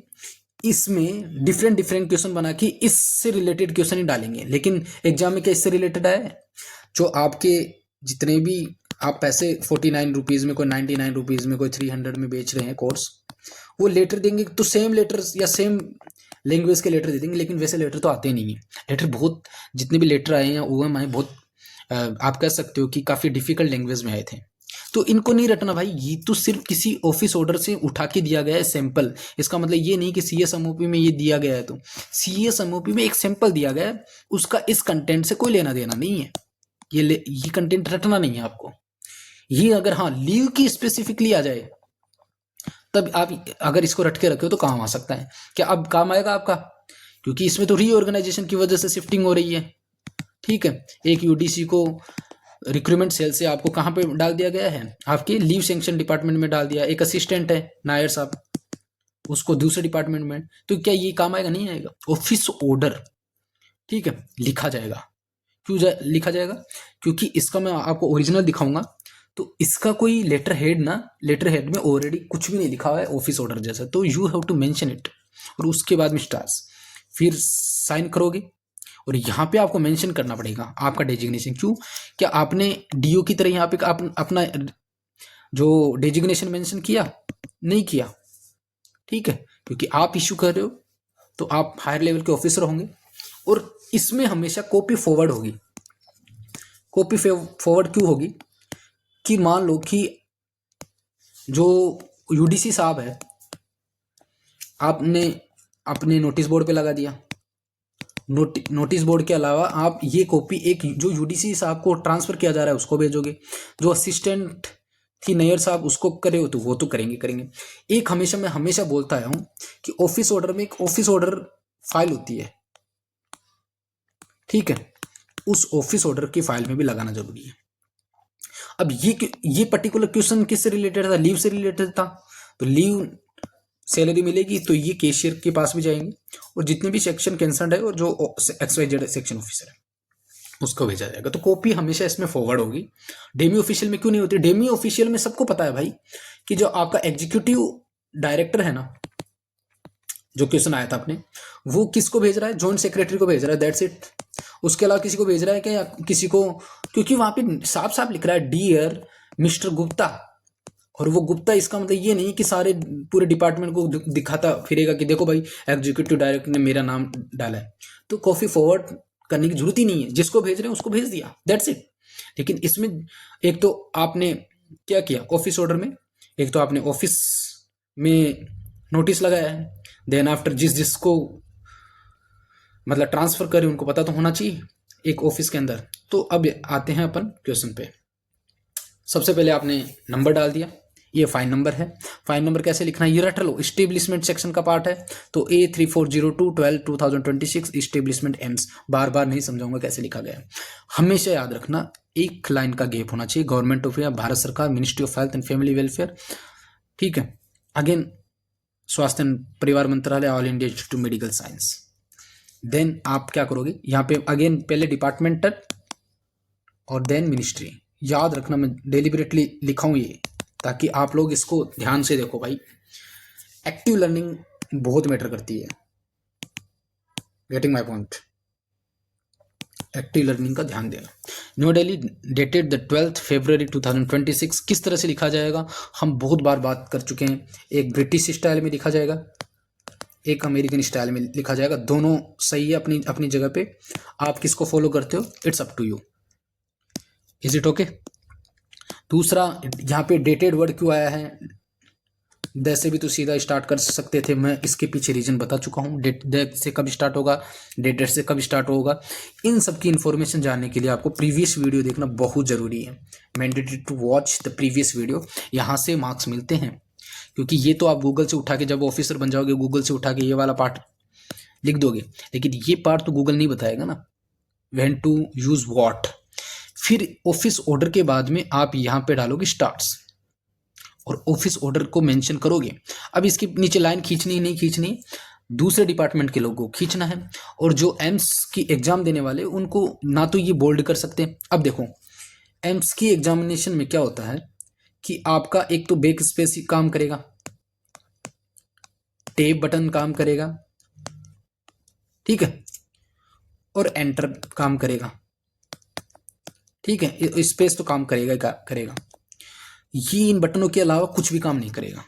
इसमें डिफरेंट क्वेश्चन बना के इससे रिलेटेड क्वेश्चन ही डालेंगे। लेकिन एग्जाम में क्या इससे रिलेटेड आया, जो आपके जितने भी आप पैसे 49 रुपीज़ में, कोई 99 रुपीज़ में, कोई 300 में बेच रहे हैं कोर्स, वो लेटर देंगे तो सेम लेटर या सेम लैंग्वेज के लेटर दे देंगे। लेकिन वैसे लेटर तो आते ही नहीं है। लेटर बहुत, जितने भी लेटर आए हैं OM आए, बहुत आप कह सकते हो कि काफ़ी डिफिकल्ट लैंग्वेज में आए थे। तो इनको नहीं रटना भाई, ये तो सिर्फ किसी ऑफिस ऑर्डर से उठा के दिया गया है सैंपल। इसका मतलब ये नहीं कि CSMOP में ये दिया गया है, तो CSMOP में एक सैंपल दिया गया है, उसका इस कंटेंट से कोई लेना देना नहीं है। ये कंटेंट रटना नहीं है आपको। ये अगर हाँ लीव की स्पेसिफिकली आ जाए तब आप अगर इसको रट के रखे हो तो काम आ सकता है। क्या अब काम आएगा आपका, क्योंकि इसमें तो रीऑर्गेनाइजेशन की वजह से शिफ्टिंग हो रही है। ठीक है, एक यूडीसी को रिक्रूटमेंट सेल से आपको कहाँ पे डाल दिया गया है, आपके लीव सेंक्शन डिपार्टमेंट में डाल दिया। एक असिस्टेंट है नायर साहब, उसको दूसरे डिपार्टमेंट में, तो क्या ये काम आएगा, नहीं आएगा। ऑफिस ऑर्डर, ठीक है, लिखा जाएगा। क्यों लिखा जाएगा, क्योंकि इसका मैं आपको ओरिजिनल दिखाऊंगा तो इसका कोई लेटर हेड में ऑलरेडी कुछ भी नहीं लिखा हुआ है ऑफिस ऑर्डर जैसा, तो you have to mention it. और उसके बाद में स्टार्स, फिर साइन करोगे और यहाँ पे आपको मेंशन करना पड़ेगा आपका डेजिग्नेशन। क्यों, क्या आपने डीओ की तरह यहाँ पे अपना जो डेजिग्नेशन मेंशन किया, नहीं किया। ठीक है, क्योंकि आप इश्यू कर रहे हो तो आप हायर लेवल के ऑफिसर होंगे। और इसमें हमेशा कॉपी फॉरवर्ड होगी। कॉपी फॉरवर्ड क्यों होगी, कि मान लो कि जो यूडीसी साहब है, आपने अपने नोटिस बोर्ड पे लगा दिया। नोटिस बोर्ड के अलावा आप ये कॉपी एक जो यूडीसी साहब को ट्रांसफर किया जा रहा है उसको भेजोगे। जो असिस्टेंट थी नैयर साहब, उसको करे हो तो वो तो करेंगे। एक हमेशा मैं हमेशा बोलता आया हूं कि ऑफिस ऑर्डर में एक ऑफिस ऑर्डर फाइल होती है। ठीक है, उस ऑफिस ऑर्डर की फाइल में भी लगाना जरूरी है। अब ये पर्टिकुलर क्वेश्चन किससे रिलेटेड था, लीव से रिलेटेड था। तो लीव सैलरी मिलेगी तो ये कैशियर के पास भी जाएंगे और जितने भी सेक्शन कंसर्न है और जो XYZ सेक्शन ऑफिसर है उसको भेजा जाएगा। तो कॉपी हमेशा इसमें फॉरवर्ड होगी। डेमी ऑफिशियल में क्यों नहीं होती? डेमी ऑफिशियल में सबको पता है भाई कि जो आपका एग्जीक्यूटिव डायरेक्टर है ना, जो क्वेश्चन आया था अपने, वो किसको भेज रहा है? जॉइंट सेक्रेटरी को भेज रहा है, दैट्स इट। उसके अलावा किसी को भेज रहा है क्या, या किसी को? क्योंकि वहां पे साफ साफ लिख रहा है डियर मिस्टर गुप्ता, और वो गुप्ता इसका मतलब ये नहीं कि सारे पूरे डिपार्टमेंट को दिखाता फिरेगा कि देखो भाई एग्जीक्यूटिव डायरेक्टर ने मेरा नाम डाला है। तो कॉपी फॉरवर्ड करने की जरूरत ही नहीं है, जिसको भेज रहे हैं उसको भेज दिया, दैट्स इट। लेकिन इसमें एक तो आपने क्या किया ऑफिस ऑर्डर में, एक तो आपने ऑफिस में नोटिस लगाया है, देन आफ्टर जिसको मतलब ट्रांसफर करें उनको पता तो होना चाहिए एक ऑफिस के अंदर। तो अब आते हैं अपन क्वेश्चन पे। सबसे पहले आपने नंबर डाल दिया, ये फाइन नंबर है। फाइन नंबर कैसे लिखना है ये रट लो, इस्टेब्लिशमेंट सेक्शन का पार्ट है। तो A3402/12/2026 इस्टेब्लिशमेंट एम्स, बार बार नहीं समझाऊंगा कैसे लिखा गया है। हमेशा याद रखना एक लाइन का गैप होना चाहिए। गवर्नमेंट ऑफ इंडिया, भारत सरकार, ministry of health and family welfare, ठीक है। अगेन स्वास्थ्य एंड परिवार मंत्रालय, all India institute medical science. देन आप क्या करोगे यहाँ पे, अगेन पहले डिपार्टमेंटल और देन मिनिस्ट्री। याद रखना मैं डेलिबरेटली लिखा हूं ये, ताकि आप लोग इसको ध्यान से देखो भाई। एक्टिव लर्निंग बहुत मैटर करती है, getting my point. Active learning का ध्यान देना। न्यू दिल्ली, डेटेड द 12 फरवरी 2026। किस तरह से लिखा जाएगा हम बहुत बार बात कर चुके हैं। एक ब्रिटिश स्टाइल में लिखा जाएगा, एक अमेरिकन स्टाइल में लिखा जाएगा। दोनों सही है अपनी अपनी जगह पे। आप किसको फॉलो करते हो, it's up to you. Is it okay? दूसरा, यहाँ पे डेटेड वर्ड क्यों आया है? जैसे भी तो सीधा स्टार्ट कर सकते थे, मैं इसके पीछे रीजन बता चुका हूँ। डेट से कब स्टार्ट होगा, डेटेड से कब स्टार्ट होगा, इन सब की इन्फॉर्मेशन जानने के लिए आपको प्रीवियस वीडियो देखना बहुत जरूरी है। Mandatory to watch the previous video. यहाँ से मार्क्स मिलते हैं, क्योंकि ये तो आप गूगल से उठा के, जब ऑफिसर बन जाओगे गूगल से उठा के ये वाला पार्ट लिख दोगे, लेकिन ये पार्ट तो गूगल नहीं बताएगा ना, व्हेन टू यूज व्हाट। फिर ऑफिस ऑर्डर के बाद में आप यहाँ पे डालोगे स्टार्ट्स और ऑफिस ऑर्डर को मेंशन करोगे। अब इसके नीचे लाइन खींचनी नहीं खींचनी, दूसरे डिपार्टमेंट के लोगों को खींचना है। और जो एम्स की एग्जाम देने वाले उनको ना तो ये बोल्ड कर सकते हैं। अब देखो एम्स की एग्जामिनेशन में क्या होता है कि आपका एक तो बैक स्पेस ही काम करेगा, टेप बटन काम करेगा, ठीक है, और एंटर काम करेगा, ठीक है। स्पेस तो काम करेगा करेगा, ये इन बटनों के अलावा कुछ भी काम नहीं करेगा,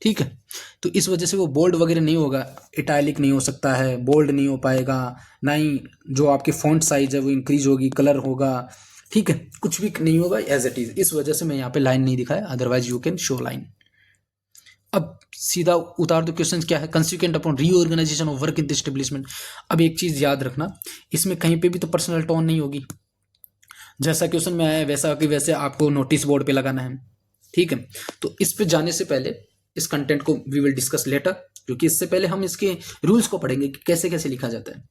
ठीक है। तो इस वजह से वो बोल्ड वगैरह नहीं होगा, इटैलिक नहीं हो सकता है, बोल्ड नहीं हो पाएगा, ना ही जो आपकी फॉन्ट साइज है वो इंक्रीज होगी, कलर होगा, ठीक है, कुछ भी नहीं होगा एज इट इज। इस वजह से मैं यहाँ पे लाइन नहीं दिखाया, otherwise you can show line. अब सीधा उतार दो, क्वेश्चन क्या है, consequent upon reorganisation of work in the establishment. अब एक चीज याद रखना, इसमें कहीं पे भी तो पर्सनल टोन नहीं होगी। जैसा क्वेश्चन में आया वैसा कि वैसे आपको नोटिस बोर्ड पे लगाना है, ठीक है। तो इस पे जाने से पहले इस कंटेंट को वी विल डिस्कस लेटर, क्योंकि इससे पहले हम इसके रूल्स को पढ़ेंगे कि कैसे कैसे लिखा जाता है।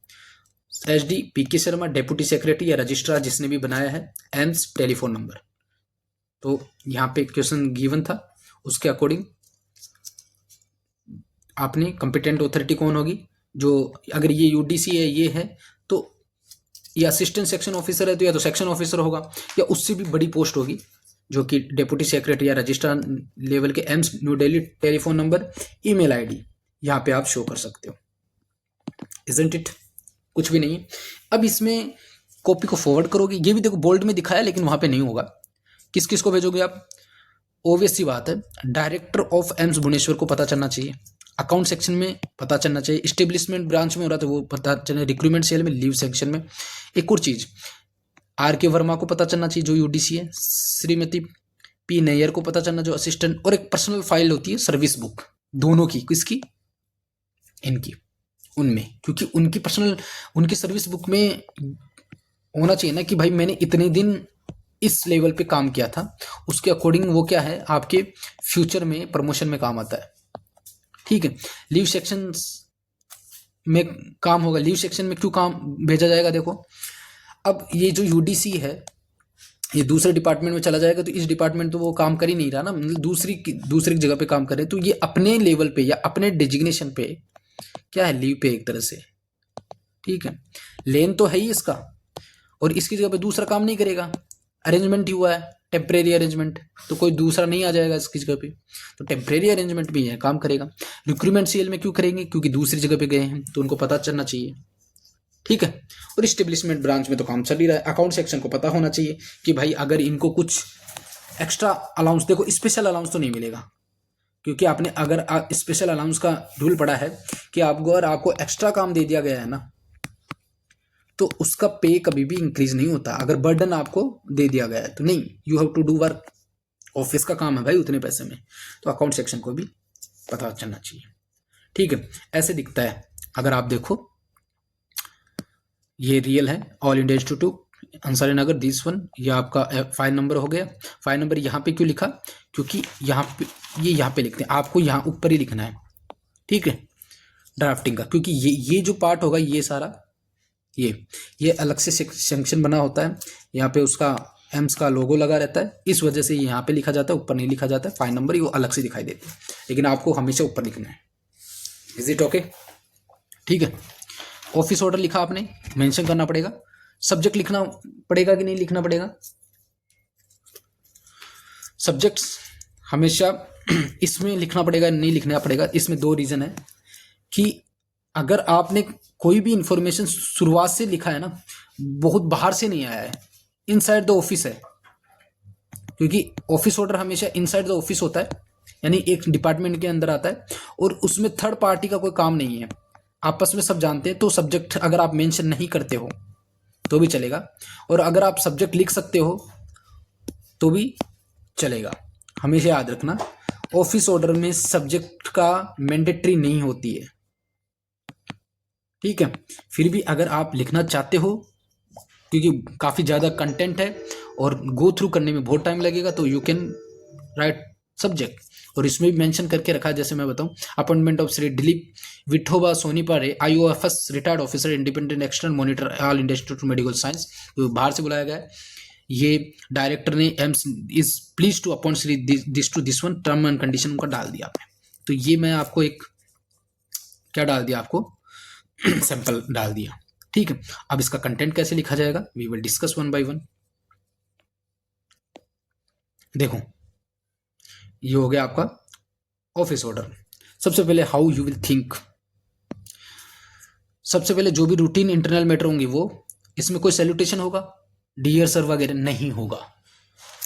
HD PK Sharma, deputy secretary या रजिस्ट्रार जिसने भी बनाया है, एम्स, टेलीफोन नंबर। तो यहाँ पे क्वेश्चन गिवन था, उसके अकॉर्डिंग आपने कंपिटेंट अथॉरिटी कौन होगी, जो अगर ये UDC है ये है तो ये असिस्टेंट सेक्शन ऑफिसर है तो या तो सेक्शन ऑफिसर होगा, या उससे भी बड़ी पोस्ट होगी जो कि डेप्यूटी सेक्रेटरी या रजिस्ट्रार लेवल के। AIIMS new Delhi, telephone number, email ID यहाँ पे आप शो कर सकते हो। Isn't it? कुछ भी नहीं है। अब इसमें कॉपी को फॉरवर्ड करोगे, ये भी देखो बोल्ड में दिखाया लेकिन वहां पे नहीं होगा। किस किस को भेजोगे आप? ऑब्वियस सी बात है, डायरेक्टर ऑफ एम्स भुवनेश्वर को पता चलना चाहिए, अकाउंट सेक्शन में पता चलना चाहिए, इस्टेब्लिशमेंट ब्रांच में हो रहा था वो पता चलना, रिक्रूटमेंट सेल में, लीव सेक्शन में। एक और चीज RK वर्मा को पता चलना चाहिए जो UDC है, श्रीमती P नैयर को पता चलना जो असिस्टेंट, और एक पर्सनल फाइल होती है सर्विस बुक, दोनों की, किसकी, इनकी, उनमें, क्योंकि उनकी पर्सनल, उनकी सर्विस बुक में होना चाहिए ना कि भाई मैंने इतने दिन इस लेवल पे काम किया था, उसके अकॉर्डिंग वो क्या है आपके फ्यूचर में प्रमोशन में काम आता है, ठीक है। लीव सेक्शन में काम होगा, लीव सेक्शन में क्यों काम भेजा जाएगा देखो। अब ये जो UDC है ये दूसरे डिपार्टमेंट में चला जाएगा तो इस डिपार्टमेंट तो वो काम कर ही नहीं रहा ना, मतलब दूसरी जगह पे काम कर रहे हैं, तो ये अपने लेवल पे या अपने डिजिग्नेशन पे क्या है, लीव पे एक तरह से, ठीक है। लेन तो है ही इसका, और इसकी जगह पे दूसरा काम नहीं करेगा, अरेंजमेंट ही हुआ है टेम्परेरी अरेंजमेंट, तो कोई दूसरा नहीं आ जाएगा इसकी जगह पे, तो टेम्परेरी अरेंजमेंट भी है, काम करेगा। रिक्रूटमेंट सीएल में क्यों करेंगे, क्योंकि दूसरी जगह पे गए हैं तो उनको पता चलना चाहिए, ठीक है। और इस्टेब्लिशमेंट ब्रांच में तो काम चल ही रहा है, अकाउंट सेक्शन को पता होना चाहिए कि भाई अगर इनको कुछ एक्स्ट्रा अलाउंस, देखो स्पेशल अलाउंस तो नहीं मिलेगा, क्योंकि आपने अगर स्पेशल अलाउंस का रूल पड़ा है कि आपको अगर आपको एक्स्ट्रा काम दे दिया गया है ना, तो उसका पे कभी भी इंक्रीज नहीं होता, अगर बर्डन आपको दे दिया गया है तो नहीं, you have to do work, office का काम है भाई उतने पैसे में, तो अकाउंट सेक्शन को भी पता चलना चाहिए, ठीक है। ऐसे दिखता है, अगर आप देखो ये रियल है, all India institute Ansari Nagar this one, ये आपका फाइल नंबर हो गया। फाइल नंबर यहाँ पे क्यों लिखा, क्योंकि यहाँ पे ये यहाँ पे लिखते हैं, आपको यहाँ ऊपर ही लिखना है, ठीक है, ड्राफ्टिंग का, क्योंकि ये जो पार्ट होगा ये सारा ये अलग से सेक्शन बना होता है, यहाँ पे उसका एम्स का लोगो लगा रहता है, इस वजह से यहाँ पे लिखा जाता है, ऊपर नहीं लिखा जाता है, फाइल नंबर वो अलग से दिखाई देते हैं, लेकिन आपको हमेशा ऊपर लिखना है। इज इट ओके, ठीक है। ऑफिस ऑर्डर लिखा आपने, मेंशन करना पड़ेगा, सब्जेक्ट लिखना पड़ेगा कि नहीं लिखना पड़ेगा, सब्जेक्ट्स हमेशा इसमें लिखना पड़ेगा नहीं लिखना पड़ेगा, इसमें दो रीजन है कि अगर आपने कोई भी इंफॉर्मेशन शुरुआत से लिखा है ना, बहुत बाहर से नहीं आया है, इनसाइड द ऑफिस है, क्योंकि ऑफिस ऑर्डर हमेशा इनसाइड द ऑफिस होता है, यानी एक डिपार्टमेंट के अंदर आता है और उसमें थर्ड पार्टी का कोई काम नहीं है, आपस में सब जानते हैं, तो सब्जेक्ट अगर आप मेंशन नहीं करते हो तो भी चलेगा, और अगर आप सब्जेक्ट लिख सकते हो तो भी चलेगा। हमेशा याद रखना ऑफिस ऑर्डर में सब्जेक्ट का मैंडेटरी नहीं होती है, ठीक है। फिर भी अगर आप लिखना चाहते हो, क्योंकि काफ़ी ज़्यादा कंटेंट है और गो थ्रू करने में बहुत टाइम लगेगा, तो यू कैन राइट सब्जेक्ट, और इसमें भी मेंशन करके रखा है, जैसे मैं बताऊं, appointment of Shri Dilip Vithoba Sonipat IOFS retired officer independent external monitor all India institute of medical science, तो बाहर से बुलाया गया है। ये डायरेक्टर ने AIIMS is please to appoint Shri this one, term and condition उनका डाल दिया आपने, तो ये मैं आपको एक क्या डाल दिया, आपको सैंपल डाल दिया, ठीक है। अब इसका कंटेंट कैसे लिखा जाएगा, we will discuss one by one. देखो ये हो गया आपका ऑफिस ऑर्डर। सबसे पहले हाउ यू विल थिंक, सबसे पहले जो भी रूटीन इंटरनल मैटर होंगे वो, इसमें कोई सैल्यूटेशन होगा, डियर सर वगैरह नहीं होगा,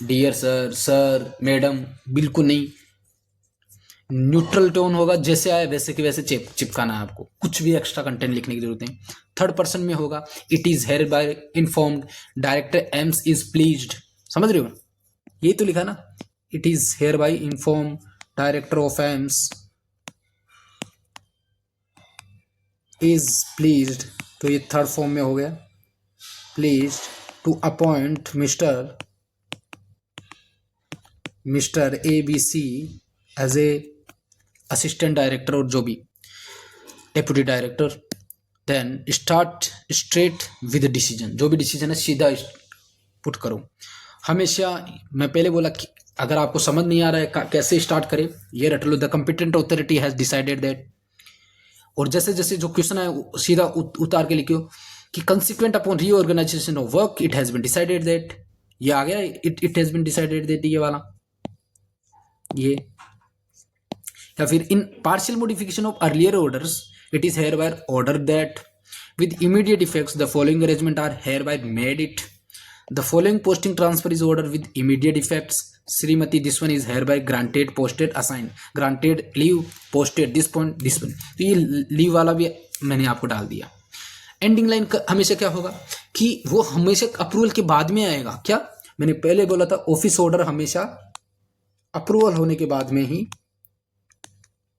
डियर सर, सर, मैडम, बिल्कुल नहीं, न्यूट्रल टोन होगा, जैसे आए वैसे के वैसे चिपकाना है आपको, कुछ भी एक्स्ट्रा कंटेंट लिखने की जरूरत नहीं। थर्ड पर्सन में होगा, it is hereby informed director AIIMS is pleased, समझ रहे हो, यही तो लिखा ना, it is hereby inform director of AIIMS is pleased, तो ये थर्ड फॉर्म में हो गया, pleased to appoint mister ABC as a assistant director और जो भी deputy director, then start straight with decision, जो भी डिसीजन है सीधा पुट करो। हमेशा मैं पहले बोला कि अगर आपको समझ नहीं आ रहा है कैसे स्टार्ट करें, ये रट लो, the competent authority has decided that, और जैसे जैसे जो क्वेश्चन है सीधा उतार के लिखियो कि consequent upon reorganisation of work it has been decided that, ये आ गया, it has been decided that, ये वाला ये, या फिर in partial modification of earlier orders it is hereby order that with immediate effects the following arrangement are hereby made it, the following posting transfer is order with immediate effects, Shrimati this one is hereby granted posted assign, granted leave posted this point this one, तो ये leave वाला भी मैंने आपको डाल दिया। Ending line हमेशा क्या होगा कि वो हमेशा अप्रूवल के बाद में आएगा, क्या मैंने पहले बोला था, ऑफिस ऑर्डर हमेशा अप्रूवल होने के बाद में ही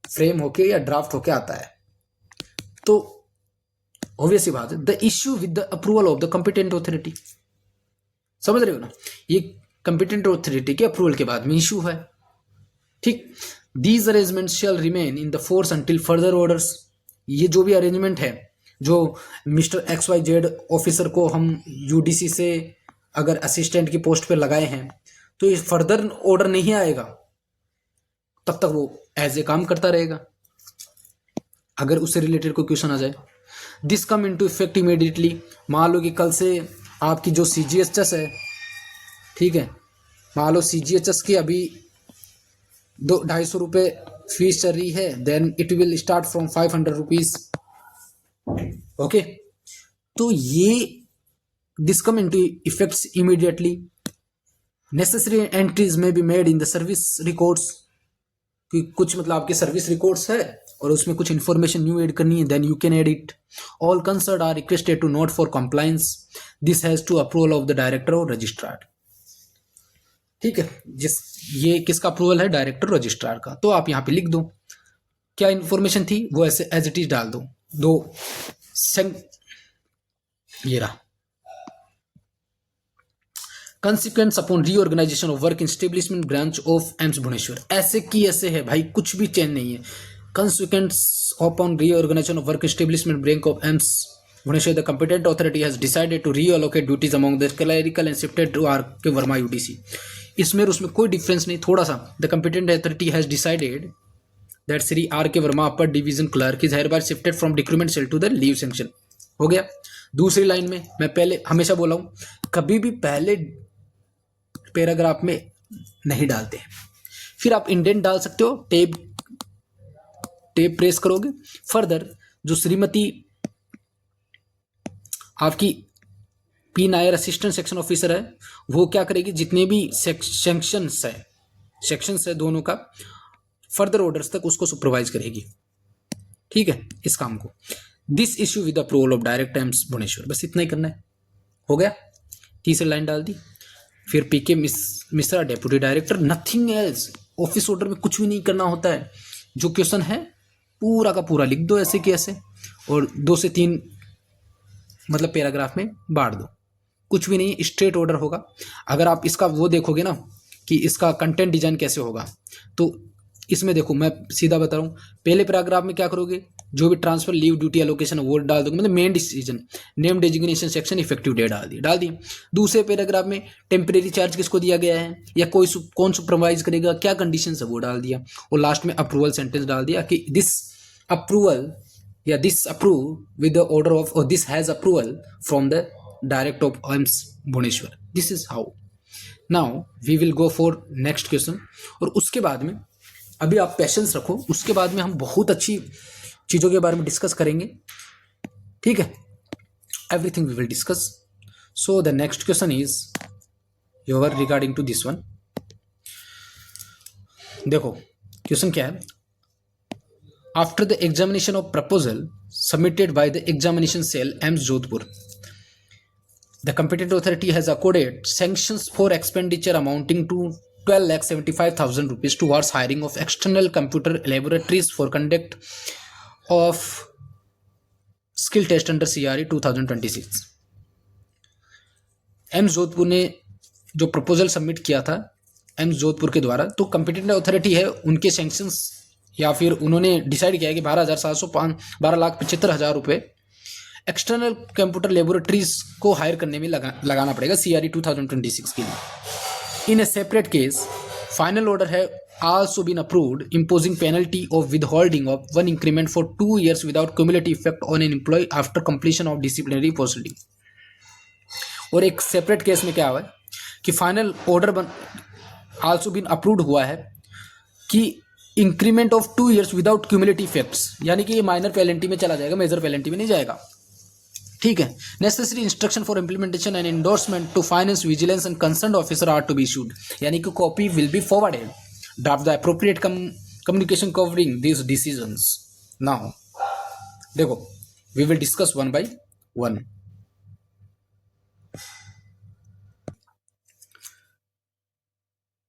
फ्रेम होके या ड्राफ्ट होके आता है, तो ऑब्वियस सी बात है, the issue with the approval of the competent authority, समझ रहे हो ना, ये कंपिटेंट ऑथोरिटी के अप्रूवल के बाद में इश्यू है, ठीक। These arrangements shall remain in the force until further orders, ये जो भी अरेंजमेंट है, जो मिस्टर XYZ ऑफिसर को हम UDC से अगर असिस्टेंट की पोस्ट पे लगाए हैं तो ये फर्दर ऑर्डर नहीं आएगा, तब तक वो एज ए काम करता रहेगा अगर उससे रिलेटेड कोई क्वेश्चन आ जाए। This come into effect immediately. मान लो कि कल से आपकी जो CGHS है, ठीक है, मान लो CGHS की अभी 250 रुपये फीस चल रही है, then it will start from 500 rupees. Okay, तो ये this come into effects immediately. Necessary entries may be made in the service records, कि कुछ मतलब आपके सर्विस रिकॉर्ड्स है और उसमें कुछ इंफॉर्मेशन न्यू ऐड करनी है, then you can add it. All concern are requested to note for compliance, this has to approval of the director और रजिस्ट्रार। ठीक है, ये किसका अप्रूवल है? डायरेक्टर रजिस्ट्रार का। तो आप यहाँ पे लिख दो क्या इन्फॉर्मेशन थी वो ऐसे एज इट इज डाल दो। ये रहा consequence upon reorganisation of work establishment branch of AIIMS Bhubaneswar. ऐसे की ऐसे है भाई, कुछ भी चेंज नहीं है। Consequence upon reorganisation of work establishment branch of AIIMS Bhubaneswar, the competent authority has decided to reallocate duties among the clerical and shifted to R.K. Verma UDC। इसमें उसमें कोई डिफरेंस नहीं, थोड़ा सा। The competent authority has decided that Shri R.K. Verma upper division clerk is hereby shifted from decrement cell to the leave sanction. हो गया। दूसरी line में मैं पहले हमेशा बोला हूं, कभी भी पहले पैराग्राफ में नहीं डालते हैं, फिर आप इंडेंट डाल सकते हो, टेप प्रेस करोगे। फर्दर जो श्रीमती आपकी P. Nair assistant section officer है, वो क्या करेगी, जितने भी सेक्शंस है दोनों का फर्दर ऑर्डर्स तक उसको सुपरवाइज करेगी। ठीक है, इस काम को। This issue with approval of director AIIMS Bhubaneswar, बस इतना ही करना है। हो गया। तीसरी लाइन डाल दी। फिर P.K. Mishra deputy director, nothing else. Office order में कुछ भी नहीं करना होता है, जो क्वेश्चन है पूरा का पूरा लिख दो ऐसे कि ऐसे, और 2 से 3 मतलब पैराग्राफ में बांट दो। कुछ भी नहीं, स्ट्रेट ऑर्डर होगा। अगर आप इसका वो देखोगे ना कि इसका कंटेंट डिजाइन कैसे होगा, तो इसमें देखो मैं सीधा बता रहा हूँ, पहले पैराग्राफ में क्या करोगे, जो भी ट्रांसफर लीव ड्यूटी एलोकेशन वो डाल दोगे, मतलब main decision, name designation section effective date डाल दी। दूसरे पैराग्राफ में टेम्परेरी चार्ज किसको दिया गया है या कौन सुपरवाइज करेगा, क्या कंडीशन है वो डाल दिया, और लास्ट में अप्रूवल सेंटेंस डाल दिया कि दिस अप्रूवल या this approve with the order of, और this has approval from the director of AIIMS Bhubaneswar. This is how. Now we will go for next question. और उसके बाद में अभी आप पेशेंस रखो, उसके बाद में हम बहुत अच्छी चीजों के बारे में डिस्कस करेंगे। ठीक है, everything we will discuss. So the next question is your regarding to this one. देखो क्वेश्चन क्या है, after the examination of proposal submitted by the examination cell AIIMS Jodhpur, the competent authority has accorded sanctions for expenditure amounting to 12,75,000 rupees towards hiring of external computer laboratories for conduct of skill test under CRE 2026। AIIMS Jodhpur ने जो proposal submit किया था AIIMS Jodhpur के द्वारा, तो competent authority है उनके sanctions या फिर उन्होंने डिसाइड किया कि 12,75,000 रुपये एक्सटर्नल कंप्यूटर लेबोरेटरीज को हायर करने में लगाना पड़ेगा CRE 2026 के लिए। In a separate case final order है also been approved imposing penalty of withholding of 1 increment for 2 years without cumulative effect on an employ after completion of disciplinary proceeding. और एक सेपरेट केस में क्या हुआ है कि final order also been approved हुआ है कि increment of 2 years without cumulative effects, यानी कि ये माइनर पेनल्टी में चला जाएगा, मेजर पेनल्टी में नहीं जाएगा। ठीक है। Necessary instruction for implementation and endorsement to finance vigilance and concern officer are to be issued, यानी कि copy will be forwarded. Draft the appropriate communication covering this decisions. Now देखो we will discuss one by one.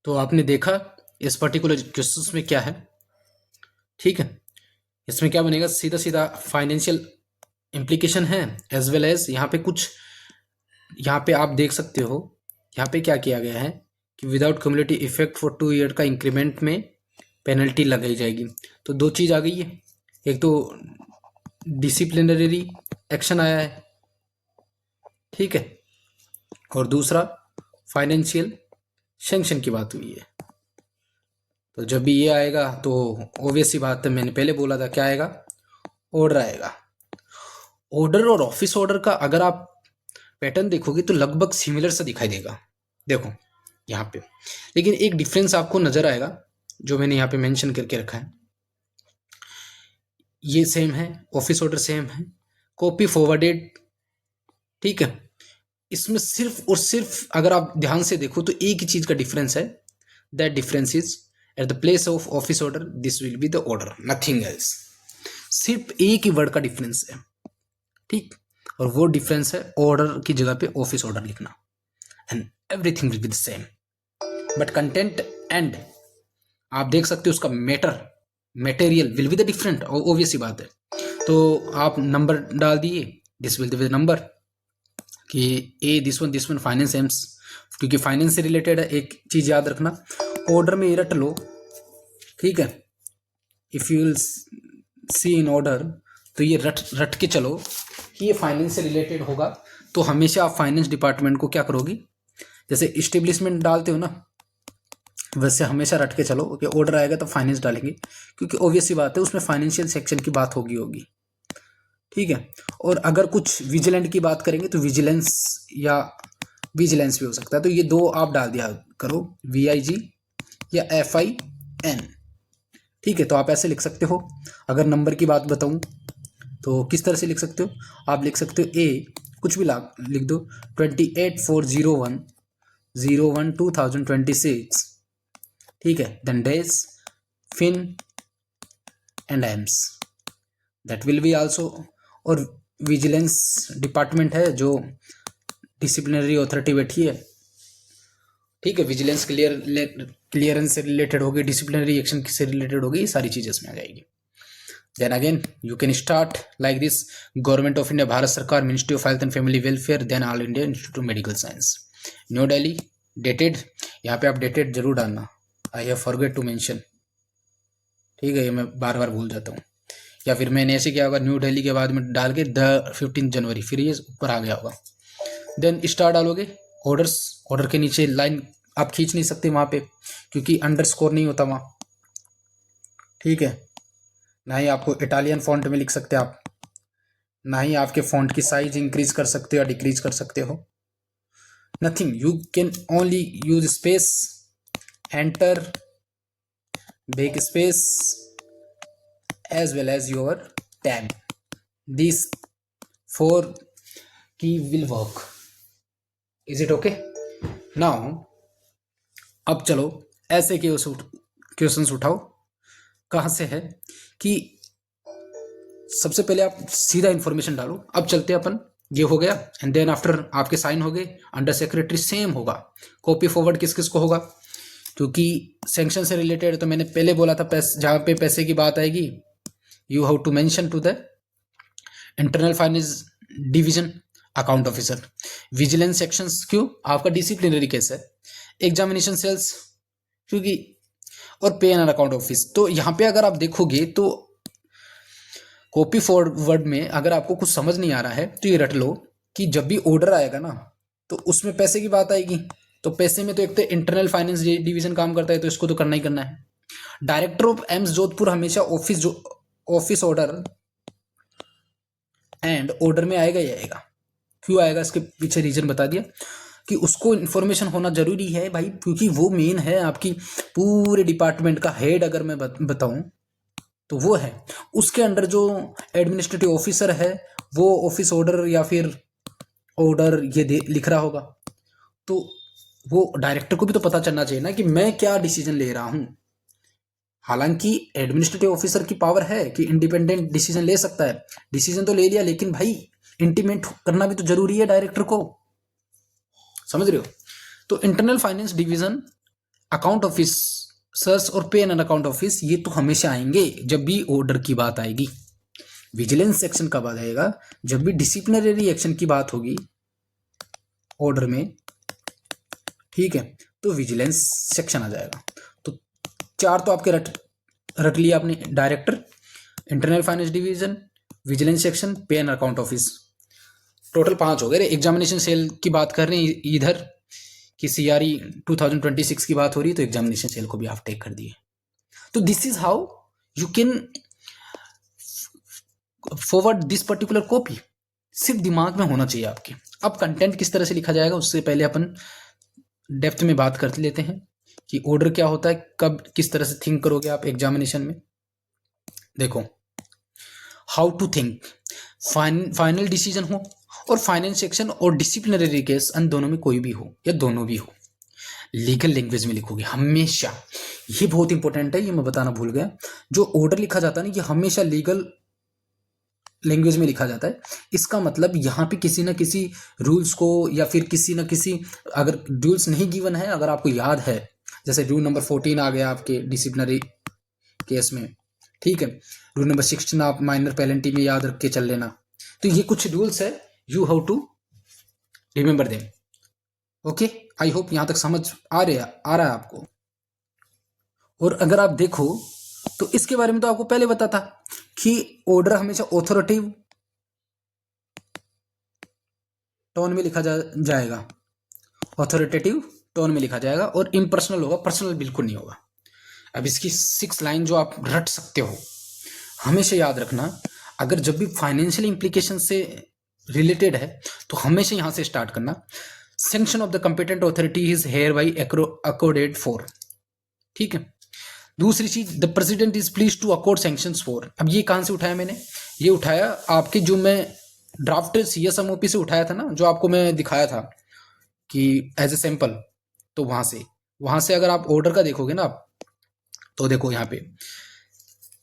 तो आपने देखा इस particular questions में क्या है। ठीक है, इसमें क्या बनेगा, सीधा सीधा फाइनेंशियल इम्प्लीकेशन है, एज वेल एज यहाँ पे कुछ, यहाँ पे आप देख सकते हो यहाँ पे क्या किया गया है कि without cumulative effect for 2 year का इंक्रीमेंट में पेनल्टी लगाई जाएगी। तो 2 चीज़ आ गई है, एक तो डिसिप्लिनरी एक्शन आया है, ठीक है, और दूसरा फाइनेंशियल सैंक्शन की बात हुई है। तो जब भी ये आएगा तो ऑब्वियस सी बात है, मैंने पहले बोला था क्या आएगा, ऑर्डर आएगा। ऑर्डर और ऑफिस ऑर्डर का अगर आप पैटर्न देखोगे तो लगभग सिमिलर सा दिखाई देगा, देखो यहाँ पे। लेकिन एक डिफरेंस आपको नजर आएगा जो मैंने यहाँ पे मेंशन करके रखा है। ये सेम है, ऑफिस ऑर्डर सेम है, कॉपी फॉरवर्डेड, ठीक है। इसमें सिर्फ और सिर्फ अगर आप ध्यान से देखो तो एक ही चीज का डिफरेंस है, that difference is at the place of office order this will be the order, nothing else. सिर्फ एक ही वर्ड का डिफरेंस है, ठीक। और वो डिफरेंस है ऑर्डर की जगह पे ऑफिस ऑर्डर लिखना, and everything will be the same, but content and आप देख सकते हो उसका matter, material will be the different, obvious ही बात है। तो आप नंबर डाल दिए, this will be the number कि a this one finance AIIMS, क्योंकि फाइनेंस से रिलेटेड है। एक चीज याद रखना, ऑर्डर में ये रट लो, ठीक है। If you will C in order, तो ये रट के चलो कि ये फाइनेंस से रिलेटेड होगा, तो हमेशा आप फाइनेंस डिपार्टमेंट को क्या करोगी, जैसे इस्टेब्लिशमेंट डालते हो ना, वैसे हमेशा रट के चलो कि ऑर्डर आएगा तो फाइनेंस डालेंगे, क्योंकि ऑब्वियस सी बात है उसमें फाइनेंशियल सेक्शन की बात होगी, ठीक है। और अगर कुछ विजिलेंट की बात करेंगे तो विजिलेंस या विजिलेंस भी हो सकता है, तो ये दो आप डाल दिया करो, VIG या FIN, ठीक है। तो आप ऐसे लिख सकते हो। अगर नंबर की बात बताऊं तो किस तरह से लिख सकते हो, आप लिख सकते हो ए कुछ भी लिख दो 28/4/01/01/2026, ठीक है। Then days fin and AIIMS, that will be also. और विजिलेंस डिपार्टमेंट है जो डिसिप्लिनरी अथॉरिटी बैठी है, ठीक है। विजिलेंस क्लियरेंस से रिलेटेड होगी, डिसिप्लिनरी एक्शन से रिलेटेड होगी, ये सारी चीजें इसमें आ जाएगी। Then again you can start like this, government of India, Bharat सरकार, ministry of health and family welfare, then all India institute of medical science, new Delhi, dated, यहाँ पे आप डेटेड जरूर डालना, I have forget to mention, ठीक है। ये मैं बार बार भूल जाता हूँ, या फिर मैंने ऐसे किया होगा न्यू दिल्ली के बाद में डाल के 15 जनवरी, फिर ये ऊपर आ गया होगा। देन स्टार डालोगे, ऑर्डर्स, ऑर्डर के नीचे लाइन आप खींच नहीं सकते वहां पे, क्योंकि अंडरस्कोर नहीं होता वहां, ठीक है। ना ही आपको इटालियन फॉन्ट में लिख सकते आप, ना ही आपके फॉन्ट की साइज इंक्रीज कर सकते हो या डिक्रीज कर सकते हो, nothing. You can only use space, enter, back space, as well as your tab. These 4 key will work. Is it okay? Now अब चलो ऐसे क्वेश्चंस उठाओ। कहाँ से है कि सबसे पहले आप सीधा इंफॉर्मेशन डालो। अब चलते अपन, ये हो गया, एंड देन आफ्टर आपके साइन हो गए, अंडर सेक्रेटरी सेम होगा, कॉपी फॉरवर्ड किस किस को होगा, क्योंकि सैंक्शन से रिलेटेड तो मैंने पहले बोला था, जहाँ पे पैसे की बात आएगी you have to mention to the internal finance division account officer, vigilance sections क्यों, आपका डिसिप्लिनरी केस है, एग्जामिनेशन सेल्स क्योंकि, और पे एंड अकाउंट ऑफिस। तो यहाँ पे अगर आप देखोगे तो कॉपी फॉरवर्ड में अगर आपको कुछ समझ नहीं आ रहा है तो ये रट लो कि जब भी ऑर्डर आएगा ना तो उसमें पैसे की बात आएगी, तो पैसे में तो एक तो इंटरनल फाइनेंस डिवीजन काम करता है, तो इसको तो करना ही करना है। डायरेक्टर ऑफ एम्स जोधपुर हमेशा ऑफिस ऑर्डर एंड ऑर्डर में आएगा ही आएगा। क्यों आएगा, इसके पीछे रीजन बता दिया कि उसको इन्फॉर्मेशन होना जरूरी है भाई, क्योंकि वो मेन है आपकी पूरे डिपार्टमेंट का हेड। अगर मैं बताऊं तो वो है, उसके अंडर जो एडमिनिस्ट्रेटिव ऑफिसर है वो ऑफिस ऑर्डर या फिर ऑर्डर ये लिख रहा होगा, तो वो डायरेक्टर को भी तो पता चलना चाहिए ना कि मैं क्या डिसीजन ले रहा हूं। हालांकि एडमिनिस्ट्रेटिव ऑफिसर की पावर है कि इंडिपेंडेंट डिसीजन ले सकता है, डिसीजन तो ले लिया, लेकिन भाई इंटीमेट करना भी तो जरूरी है डायरेक्टर को, समझ रहे हो। तो internal finance division, account officers और पे एंड अकाउंट ऑफिस, ये तो हमेशा आएंगे जब भी ऑर्डर की बात आएगी। विजिलेंस सेक्शन का बात आएगा जब भी डिसिप्लिनरी एक्शन की बात होगी ऑर्डर में, ठीक है, तो विजिलेंस सेक्शन आ जाएगा। तो 4 तो आपके रट लिया आपने, director, internal finance division, vigilance section, पे एंड अकाउंट ऑफिस। टोटल 5 हो गए। एग्जामिनेशन सेल की बात कर रहे हैं इधर कि सीआरई 2026 की बात हो रही है, तो एग्जामिनेशन सेल को भी आप टेक कर दिए। तो this is how you can forward this particular copy. सिर्फ दिमाग में होना चाहिए आपके। अब कंटेंट किस तरह से लिखा जाएगा उससे पहले अपन डेप्थ में बात कर लेते हैं कि ऑर्डर क्या होता है, कब किस तरह से थिंक करोगे आप एग्जामिनेशन में। देखो, how to think, final decision हो और फाइनेंस सेक्शन और डिसिप्लिनरी केस, अन दोनों में कोई भी हो या दोनों भी हो, लीगल लैंग्वेज में लिखोगे हमेशा। ये बहुत इंपॉर्टेंट है, ये मैं बताना भूल गया। जो ऑर्डर लिखा जाता है ना, ये हमेशा लीगल लैंग्वेज में लिखा जाता है। इसका मतलब यहाँ पे किसी ना किसी रूल्स को या फिर किसी ना किसी, अगर रूल्स नहीं गिवन है, अगर आपको याद है, जैसे रूल नंबर 14 आ गया आपके डिसिप्लिनरी केस में, ठीक है। रूल नंबर 16 आप माइनर पेनल्टी में याद रख के चल लेना। तो ये कुछ रूल्स है, you have to remember them. Okay, I hope यहां तक समझ आ रहा है आपको। और अगर आप देखो तो इसके बारे में तो आपको पहले पता था कि ऑर्डर हमेशा ऑथोरिटेटिव टोन में लिखा जाएगा, ऑथोरिटेटिव टोन में लिखा जाएगा, और इम्पर्सनल होगा, पर्सनल बिल्कुल नहीं होगा। अब इसकी 6 लाइन जो आप रट सकते हो, हमेशा याद रखना। अगर जब भी फाइनेंशियल इंप्लीकेशन से रिलेटेड है तो हमेशा यहां से स्टार्ट करना। Sanction of the competent authority is hereby accorded for, ठीक है। दूसरी चीज, the president is please to accord sanctions for. अब ये कहां से उठाया मैंने? ये उठाया आपके जो मैं ड्राफ्ट सीएसएमओपी से उठाया था ना, जो आपको मैं दिखाया था कि एज ए सैंपल। तो वहां से अगर आप ऑर्डर का देखोगे ना आप, तो देखो यहाँ पे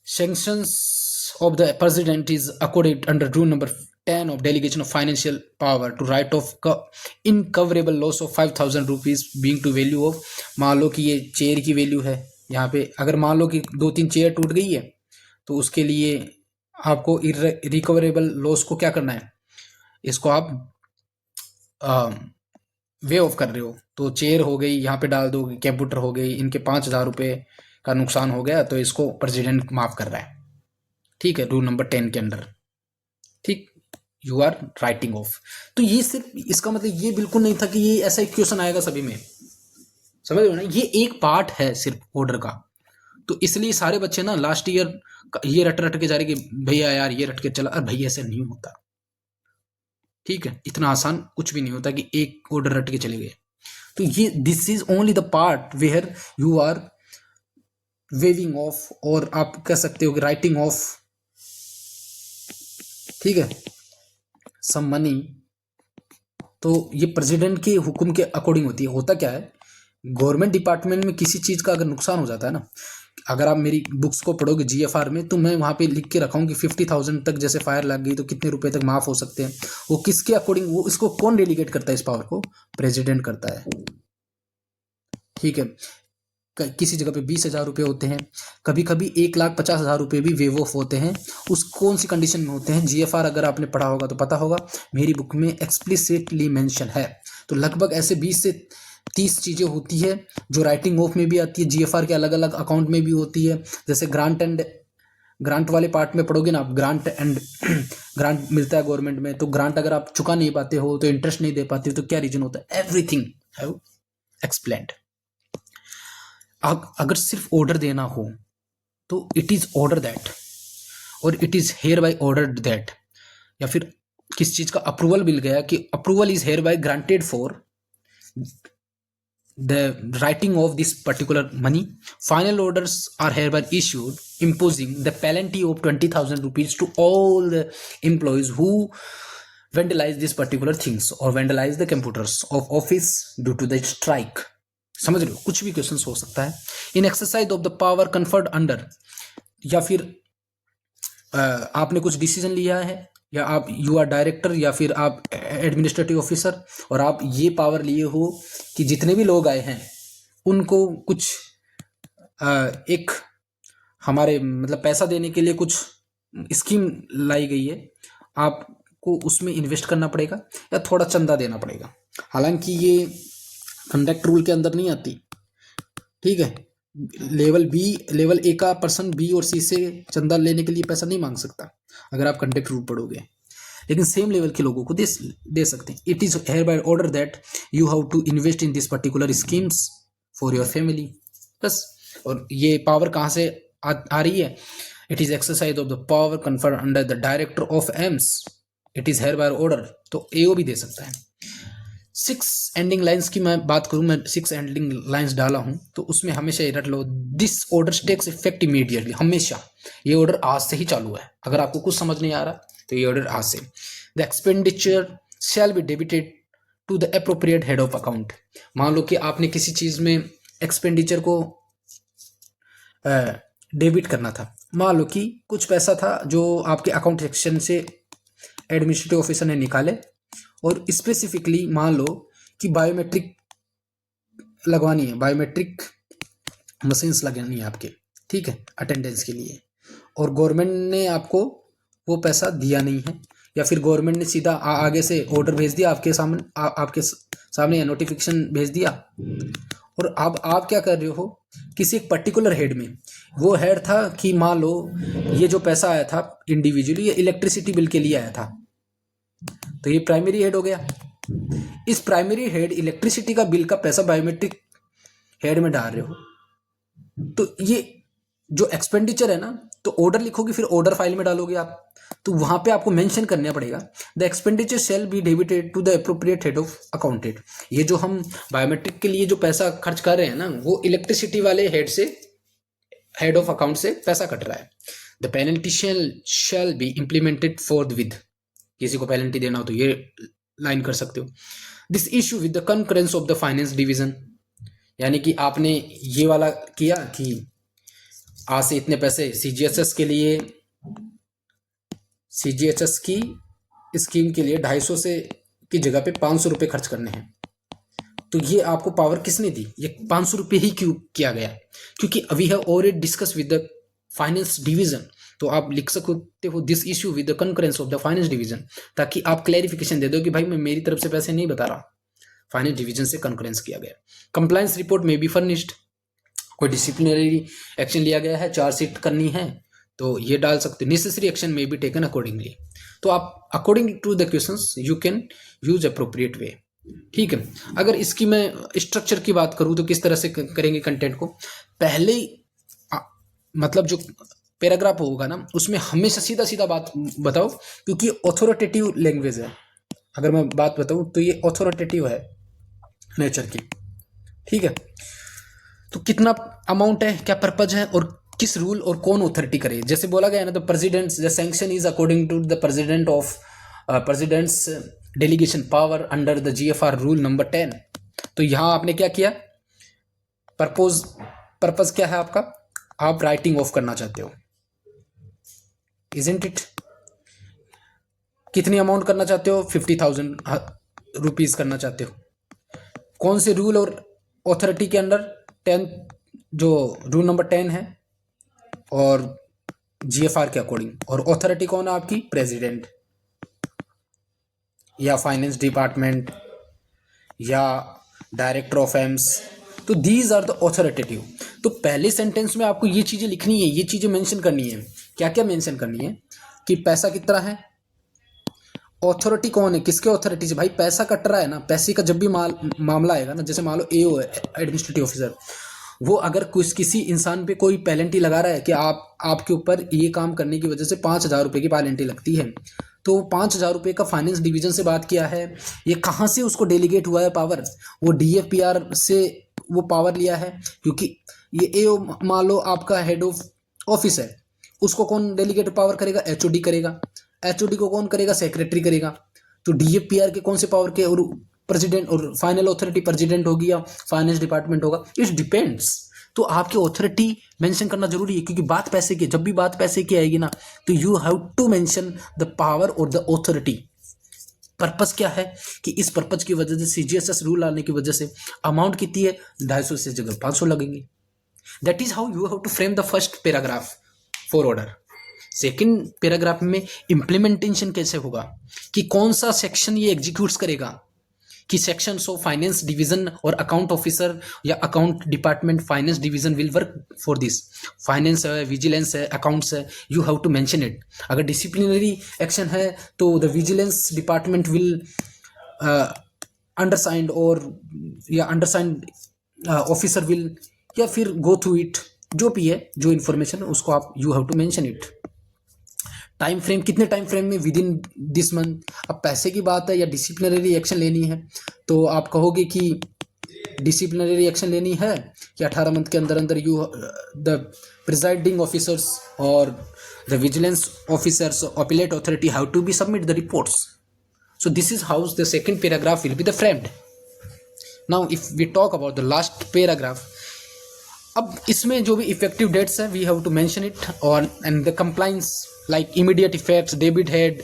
sanctions of the president is accorded under rule number 10 of delegation of financial power to write off unrecoverable loss of 5,000 rupees being to value of. मान लो कि ये चेयर की वैल्यू है यहाँ पे, अगर मान लो कि 2-3 चेयर टूट गई है तो उसके लिए आपको रिकवरेबल लॉस को क्या करना है, इसको आप वे ऑफ कर रहे हो। तो चेयर हो गई, यहाँ पे डाल दो कंप्यूटर हो गई, इनके 5,000 रुपये का नुकसान हो गया, तो इसको प्रेसिडेंट माफ कर रहा है, ठीक है, रूल नंबर 10 के अंडर, ठीक। You are writing off. तो ये सिर्फ इसका मतलब ये बिल्कुल नहीं था कि ये ऐसा एक क्वेश्चन आएगा सभी में, समझ रहे हो ना। ये एक पार्ट है सिर्फ ऑर्डर का। तो इसलिए सारे बच्चे ना लास्ट ईयर ये रट के जा रहे कि भैया यार ये रट के चला, अरे भैया ऐसे नहीं होता, ठीक है। इतना आसान कुछ भी नहीं होता कि एक ऑर्डर रट के चले गए। तो ये this is only the part where you are waiving off, और आप कह सकते हो कि राइटिंग ऑफ, ठीक है, सम मनी। तो ये प्रेसिडेंट के हुक्म के अकॉर्डिंग होती है। होता क्या है, गवर्नमेंट डिपार्टमेंट में किसी चीज का अगर नुकसान हो जाता है ना, अगर आप मेरी बुक्स को पढ़ोगे जीएफआर में, तो मैं वहां पे लिख के रखा हूं कि 50,000 तक जैसे फायर लग गई तो कितने रुपए तक माफ हो सकते हैं। वो किसके अकॉर्डिंग, वो इसको कौन डेलीगेट करता है, इस पावर को प्रेसिडेंट करता है, ठीक है। किसी जगह पे 20,000 रुपये होते हैं, कभी कभी 1,50,000 रुपये भी वेव ऑफ होते हैं। उस कौन सी कंडीशन में होते हैं, जीएफआर अगर आपने पढ़ा होगा तो पता होगा, मेरी बुक में एक्सप्लिसिटली मेंशन है। तो लगभग ऐसे 20 से 30 चीजें होती है जो राइटिंग ऑफ में भी आती है, जीएफआर के अलग अलग अकाउंट में भी होती है। जैसे ग्रांट वाले पार्ट में पढ़ोगे ना आप, ग्रांट मिलता है गवर्नमेंट में, तो ग्रांट अगर आप चुका नहीं पाते हो, तो इंटरेस्ट नहीं दे पाते हो, तो क्या रीजन होता है, एवरीथिंग हैव एक्सप्लेन्ड। अगर सिर्फ ऑर्डर देना हो तो इट इज ऑर्डर दैट, और it is hereby ordered that, या फिर किस चीज का अप्रूवल मिल गया कि approval is hereby granted for the writing off this particular money. Final orders are hereby issued imposing the penalty of 20,000 rupees to all the employees who vandalize these particular things or vandalize the computers of office due to the strike। समझ रहे हो, कुछ भी question हो सकता है। In exercise of the power conferred under, या फिर आपने कुछ डिसीजन लिया है, या आप यू आर डायरेक्टर या फिर आप एडमिनिस्ट्रेटिव ऑफिसर, और आप ये पावर लिए हो कि जितने भी लोग आए हैं उनको कुछ एक हमारे मतलब पैसा देने के लिए कुछ स्कीम लाई गई है, आपको उसमें इन्वेस्ट करना पड़ेगा या थोड़ा चंदा देना पड़ेगा। हालांकि ये कंडक्ट रूल के अंदर नहीं आती, ठीक है। लेवल ए का पर्सन बी और सी से चंदा लेने के लिए पैसा नहीं मांग सकता अगर आप कंडक्ट रूल पढ़ोगे। लेकिन सेम लेवल के लोगों को दे सकते हैं। It is hereby order that you have to invest in this particular schemes for your family. बस। और ये पावर कहाँ से आ रही है? It is exercise of the power conferred under the director of AIIMS. It is hereby order, तो AO भी दे सकता है। 6 एंडिंग लाइंस की मैं बात करूं, मैं 6 एंडिंग लाइंस डाला हूं, तो उसमें हमेशा ये रट लो, this order takes effect immediately. हमेशा ये ऑर्डर आज से ही चालू है। अगर आपको कुछ समझ नहीं आ रहा तो ये ऑर्डर आज से। The expenditure shall be debited to the appropriate head of account. मान लो कि आपने किसी चीज में एक्सपेंडिचर को डेबिट करना था। मान लो कि कुछ पैसा था जो आपके अकाउंट सेक्शन से एडमिनिस्ट्रेटिव ऑफिसर ने निकाले, और स्पेसिफिकली मान लो कि बायोमेट्रिक लगवानी है, बायोमेट्रिक मशीन्स लगानी है आपके, ठीक है, अटेंडेंस के लिए, और गवर्नमेंट ने आपको वो पैसा दिया नहीं है, या फिर गवर्नमेंट ने सीधा आगे से ऑर्डर भेज दिया आपके सामने या नोटिफिकेशन भेज दिया, और अब आप क्या कर रहे हो, किसी एक पर्टिकुलर हेड में, वो हेड था कि मान लो ये जो पैसा आया था इंडिविजुअली, ये इलेक्ट्रिसिटी बिल के लिए आया था, तो ये प्राइमरी हेड हो गया। इस प्राइमरी हेड इलेक्ट्रिसिटी का बिल का पैसा बायोमेट्रिक हेड में डाल रहे हो, तो ये जो एक्सपेंडिचर है ना, तो ऑर्डर लिखोगे, फिर ऑर्डर फाइल में डालोगे आप, तो वहां पे आपको मेंशन करना पड़ेगा, the expenditure shall be debited to the appropriate head of accounted. ये जो हम बायोमेट्रिक के लिए जो पैसा खर्च कर रहे हैं ना, वो इलेक्ट्रिसिटी वाले हेड ऑफ अकाउंट से पैसा कट रहा है। The penalty shall be implemented फोर्थविथ। किसी को पेनल्टी देना हो तो ये लाइन कर सकते हो। This issue with the concurrence of the finance division, यानी कि आपने ये वाला किया कि आज से इतने पैसे सीजीएचएस के लिए, सीजीएचएस की स्कीम के लिए 250 से की जगह पे 500 रुपये खर्च करने हैं, तो ये आपको पावर किसने दी? ये 500 रुपये ही क्यों किया गया? क्योंकि we have already discuss with the finance division. तो आप लिख सकते हो this issue with the concurrence of the finance division, ताकि आप क्लैरिफिकेशन दे दो कि भाई मैं मेरी तरफ से पैसे नहीं बता रहा, फाइनेंस डिवीजन से कंकरेंस किया गया। कंप्लायंस रिपोर्ट में बी फर्निश्ड। कोई डिसिप्लिनरी एक्शन लिया गया है, चार्जशीट करनी है, तो ये डाल सकते हो। Necessary action may be taken accordingly. तो आप according to the questions you can use appropriate way, ठीक है। अगर इसकी मैं स्ट्रक्चर की बात करूं तो किस तरह से करेंगे कंटेंट को? पहले मतलब जो पैराग्राफ होगा ना, उसमें हमेशा सीधा सीधा बात बताओ, क्योंकि ऑथोरिटेटिव लैंग्वेज है। अगर मैं बात बताऊं तो ये ऑथोरिटेटिव है नेचर की, ठीक है। तो कितना अमाउंट है, क्या पर्पज है, और किस रूल और कौन अथॉरिटी करे। जैसे बोला गया ना, the president the sanction is according to the president of presidents delegation power under the GFR rule number 10। तो यहां आपने क्या किया, पर्पज क्या है आपका? आप राइटिंग ऑफ करना चाहते हो, इजंट इट? कितनी अमाउंट करना चाहते हो? 50,000 रुपीज करना चाहते हो। कौन से रूल और अथॉरिटी के अंडर? 10, जो रूल नंबर 10 है, और जीएफआर के अकॉर्डिंग। और अथॉरिटी कौन है आपकी? प्रेसिडेंट या फाइनेंस डिपार्टमेंट या डायरेक्टर ऑफ एम्स। तो दीज आर द ऑथोरिटेटिव। तो पहले सेंटेंस में आपको ये चीजें लिखनी है, ये चीजें मेंशन करनी है। क्या क्या मेंशन करनी है? कि पैसा कितना है, ऑथोरिटी कौन है, किसके ऑथोरिटी से भाई पैसा कट रहा है ना। पैसे का जब भी मामला आएगा ना, जैसे मान लो एओ है, एडमिनिस्ट्रेटिव ऑफिसर, वो अगर किसी इंसान पे कोई पेनल्टी लगा रहा है कि आपके ऊपर ये काम करने की वजह से 5,000 रुपये की पेनल्टी लगती है, तो 5,000 रुपये का फाइनेंस डिवीजन से बात किया है, ये कहाँ से उसको डेलीगेट हुआ है पावर? वो डीएफपीआर से वो पावर लिया है, क्योंकि ये एओ मान लो आपका हेड ऑफ ऑफिस है, उसको कौन डेलीगेट पावर करेगा? एचओडी करेगा। एचओडी को कौन करेगा? सेक्रेटरी करेगा। तो डीएफपीआर के कौन से पावर के? और प्रेसिडेंट, और फाइनल अथॉरिटी प्रेसिडेंट होगी या फाइनेंस डिपार्टमेंट होगा, इट डिपेंड्स। तो आपकी अथॉरिटी मेंशन करना जरूरी है, क्योंकि बात पैसे की, जब भी बात पैसे की आएगी ना, तो you have to mention the power और द अथॉरिटी। पर्पस क्या है? कि इस पर्पस की वजह से, सीजीएचएस रूल आने की वजह से अमाउंट कितनी है? 250 से जगह 500 लगेंगे। That is how you have to frame the first paragraph for order. Second paragraph में इंप्लीमेंटेशन कैसे होगा, कि कौन सा सेक्शन ये एग्जीक्यूट्स करेगा, कि सेक्शंस ऑफ फाइनेंस डिवीजन और अकाउंट ऑफिसर या account department finance division will work for this. Finance है, विजिलेंस है, अकाउंट्स है, you have to mention it. अगर डिसिप्लिनरी एक्शन है तो the vigilance department will undersigned और या अंडरसाइंड ऑफिसर विल या फिर गो थ्रू इट, जो भी है जो इन्फॉर्मेशन उसको आप you have to mention it. Time frame, कितने टाइम फ्रेम में, विद इन दिस मंथ। अब पैसे की बात है या डिसिप्लिनरी एक्शन लेनी है तो आप कहोगे कि डिसिप्लिनरी एक्शन लेनी है कि 18 मंथ के अंदर अंदर यू द प्रिजाइडिंग ऑफिसर्स और the vigilance officers appellate authority have to be submit the reports. So this is how the second paragraph will be the framed. Now if we talk about the last paragraph, अब इसमें जो भी effective dates है we have to mention it और and the compliance like immediate effects, debit head,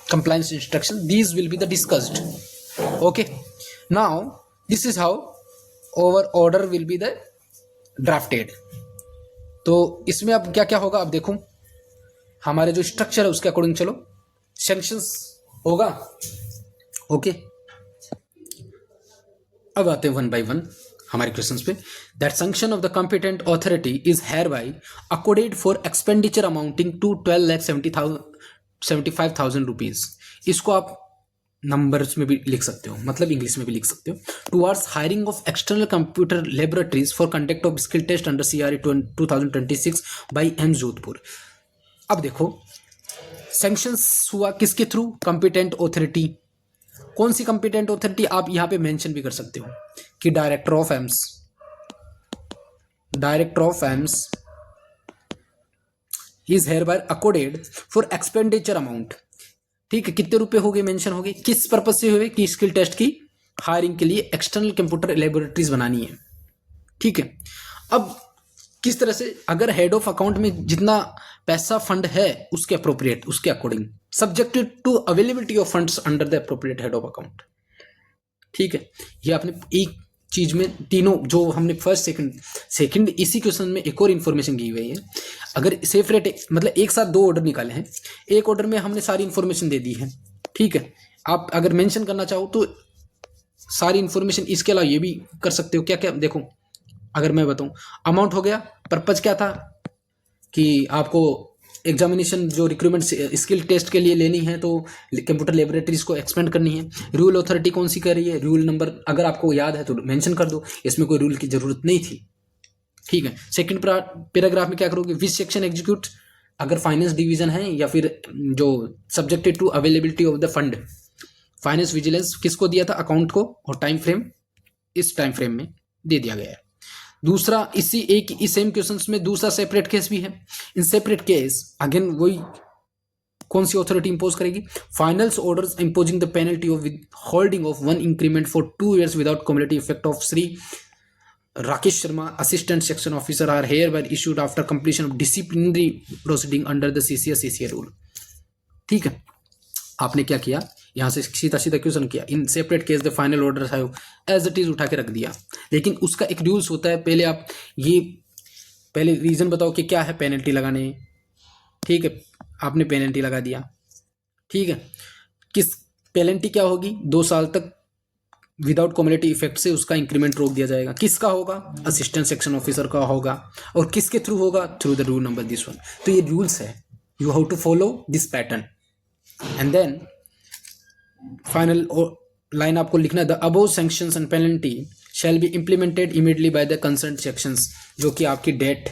compliance instruction, these will be the discussed. Okay, now this is how our order will be the drafted. तो इसमें अब क्या क्या होगा, अब देखो हमारे जो स्ट्रक्चर है उसके अकॉर्डिंग चलो। सैंक्शंस होगा, ओके। अब आते हैं वन बाय वन हमारे क्वेश्चंस पे। That sanction of the competent authority is hereby accorded for expenditure amounting to 12,75,000 rupees. इसको आप नंबर्स में भी लिख सकते हो, मतलब इंग्लिश में भी लिख सकते हो। Towards hiring of external computer laboratories for conduct of skill test under CRE 2026 by AIIMS Jodhpur. अब देखो सैंक्शंस हुआ किसके थ्रू, कॉम्पिटेंट अथॉरिटी। कौन सी कॉम्पिटेंट अथॉरिटी, आप यहां पे मेंशन भी कर सकते हो कि director of AIIMS is hereby accorded for expenditure amount. ठीक है, कितने रुपए हो गए मेंशन हो गए, किस पर्पज से हुए कि स्किल टेस्ट की हायरिंग के लिए एक्सटर्नल कंप्यूटर लेबोरेटरीज बनानी है। ठीक है, अब किस तरह से, अगर हेड ऑफ अकाउंट में जितना पैसा फंड है उसके अप्रोप्रिएट, उसके according, subjected to availability of funds under the appropriate head of account. ठीक है, ये आपने एक चीज में तीनों जो हमने फर्स्ट सेकंड इसी क्वेश्चन में एक और इन्फॉर्मेशन की हुई है। अगर सेफ रेट मतलब एक साथ दो ऑर्डर निकाले हैं, एक ऑर्डर में हमने सारी इन्फॉर्मेशन दे दी है। ठीक है, आप अगर मेंशन करना चाहो तो सारी इन्फॉर्मेशन, इसके अलावा ये भी कर सकते हो। क्या क्या देखो, अगर मैं बताऊं, अमाउंट हो गया, पर्पज क्या था कि आपको एग्जामिनेशन जो रिक्रूटमेंट स्किल टेस्ट के लिए लेनी है तो कंप्यूटर लेबोरेटरीज को एक्सपेंड करनी है। रूल अथॉरिटी कौन सी कर रही है, रूल नंबर अगर आपको याद है तो मेंशन कर दो, इसमें कोई रूल की जरूरत नहीं थी। ठीक है, सेकंड पैराग्राफ में क्या करोगे, विच सेक्शन एग्जीक्यूट, अगर फाइनेंस डिवीजन है या फिर जो subjected to availability of the fund, finance vigilance किसको दिया था, अकाउंट को, और टाइम फ्रेम इस टाइम फ्रेम में दे दिया गया है। दूसरा इसी एक इस सेम क्वेश्चंस में दूसरा सेपरेट केस भी है। इन सेपरेट केस अगेन वही कौन सी अथॉरिटी इंपोज करेगी, finals orders imposing the penalty of withholding of 1 increment for 2 years without cumulative effect of Shri Rakesh Sharma assistant section officer are hereby issued after completion of disciplinary proceeding under the CCA rule. ठीक है, आपने क्या किया, यहां से सीधा सीधा question किया, in separate case the final order है एज इट इज उठा के रख दिया। लेकिन उसका एक रूल्स होता है, पहले आप ये पहले रीजन बताओ कि क्या है पेनल्टी लगाने। ठीक है, आपने पेनल्टी लगा दिया। ठीक है, किस पेनल्टी क्या होगी, 2 साल तक विदाउट कम्युलेटिव इफेक्ट से उसका इंक्रीमेंट रोक दिया जाएगा। किसका होगा, असिस्टेंट सेक्शन ऑफिसर का होगा, और किसके थ्रू होगा, through the rule number this one. तो ये रूल्स है, you have to follow this pattern and then final line आपको लिखना है, the above sanctions and penalty shall be implemented immediately by the concern sections. जो कि आपकी डेट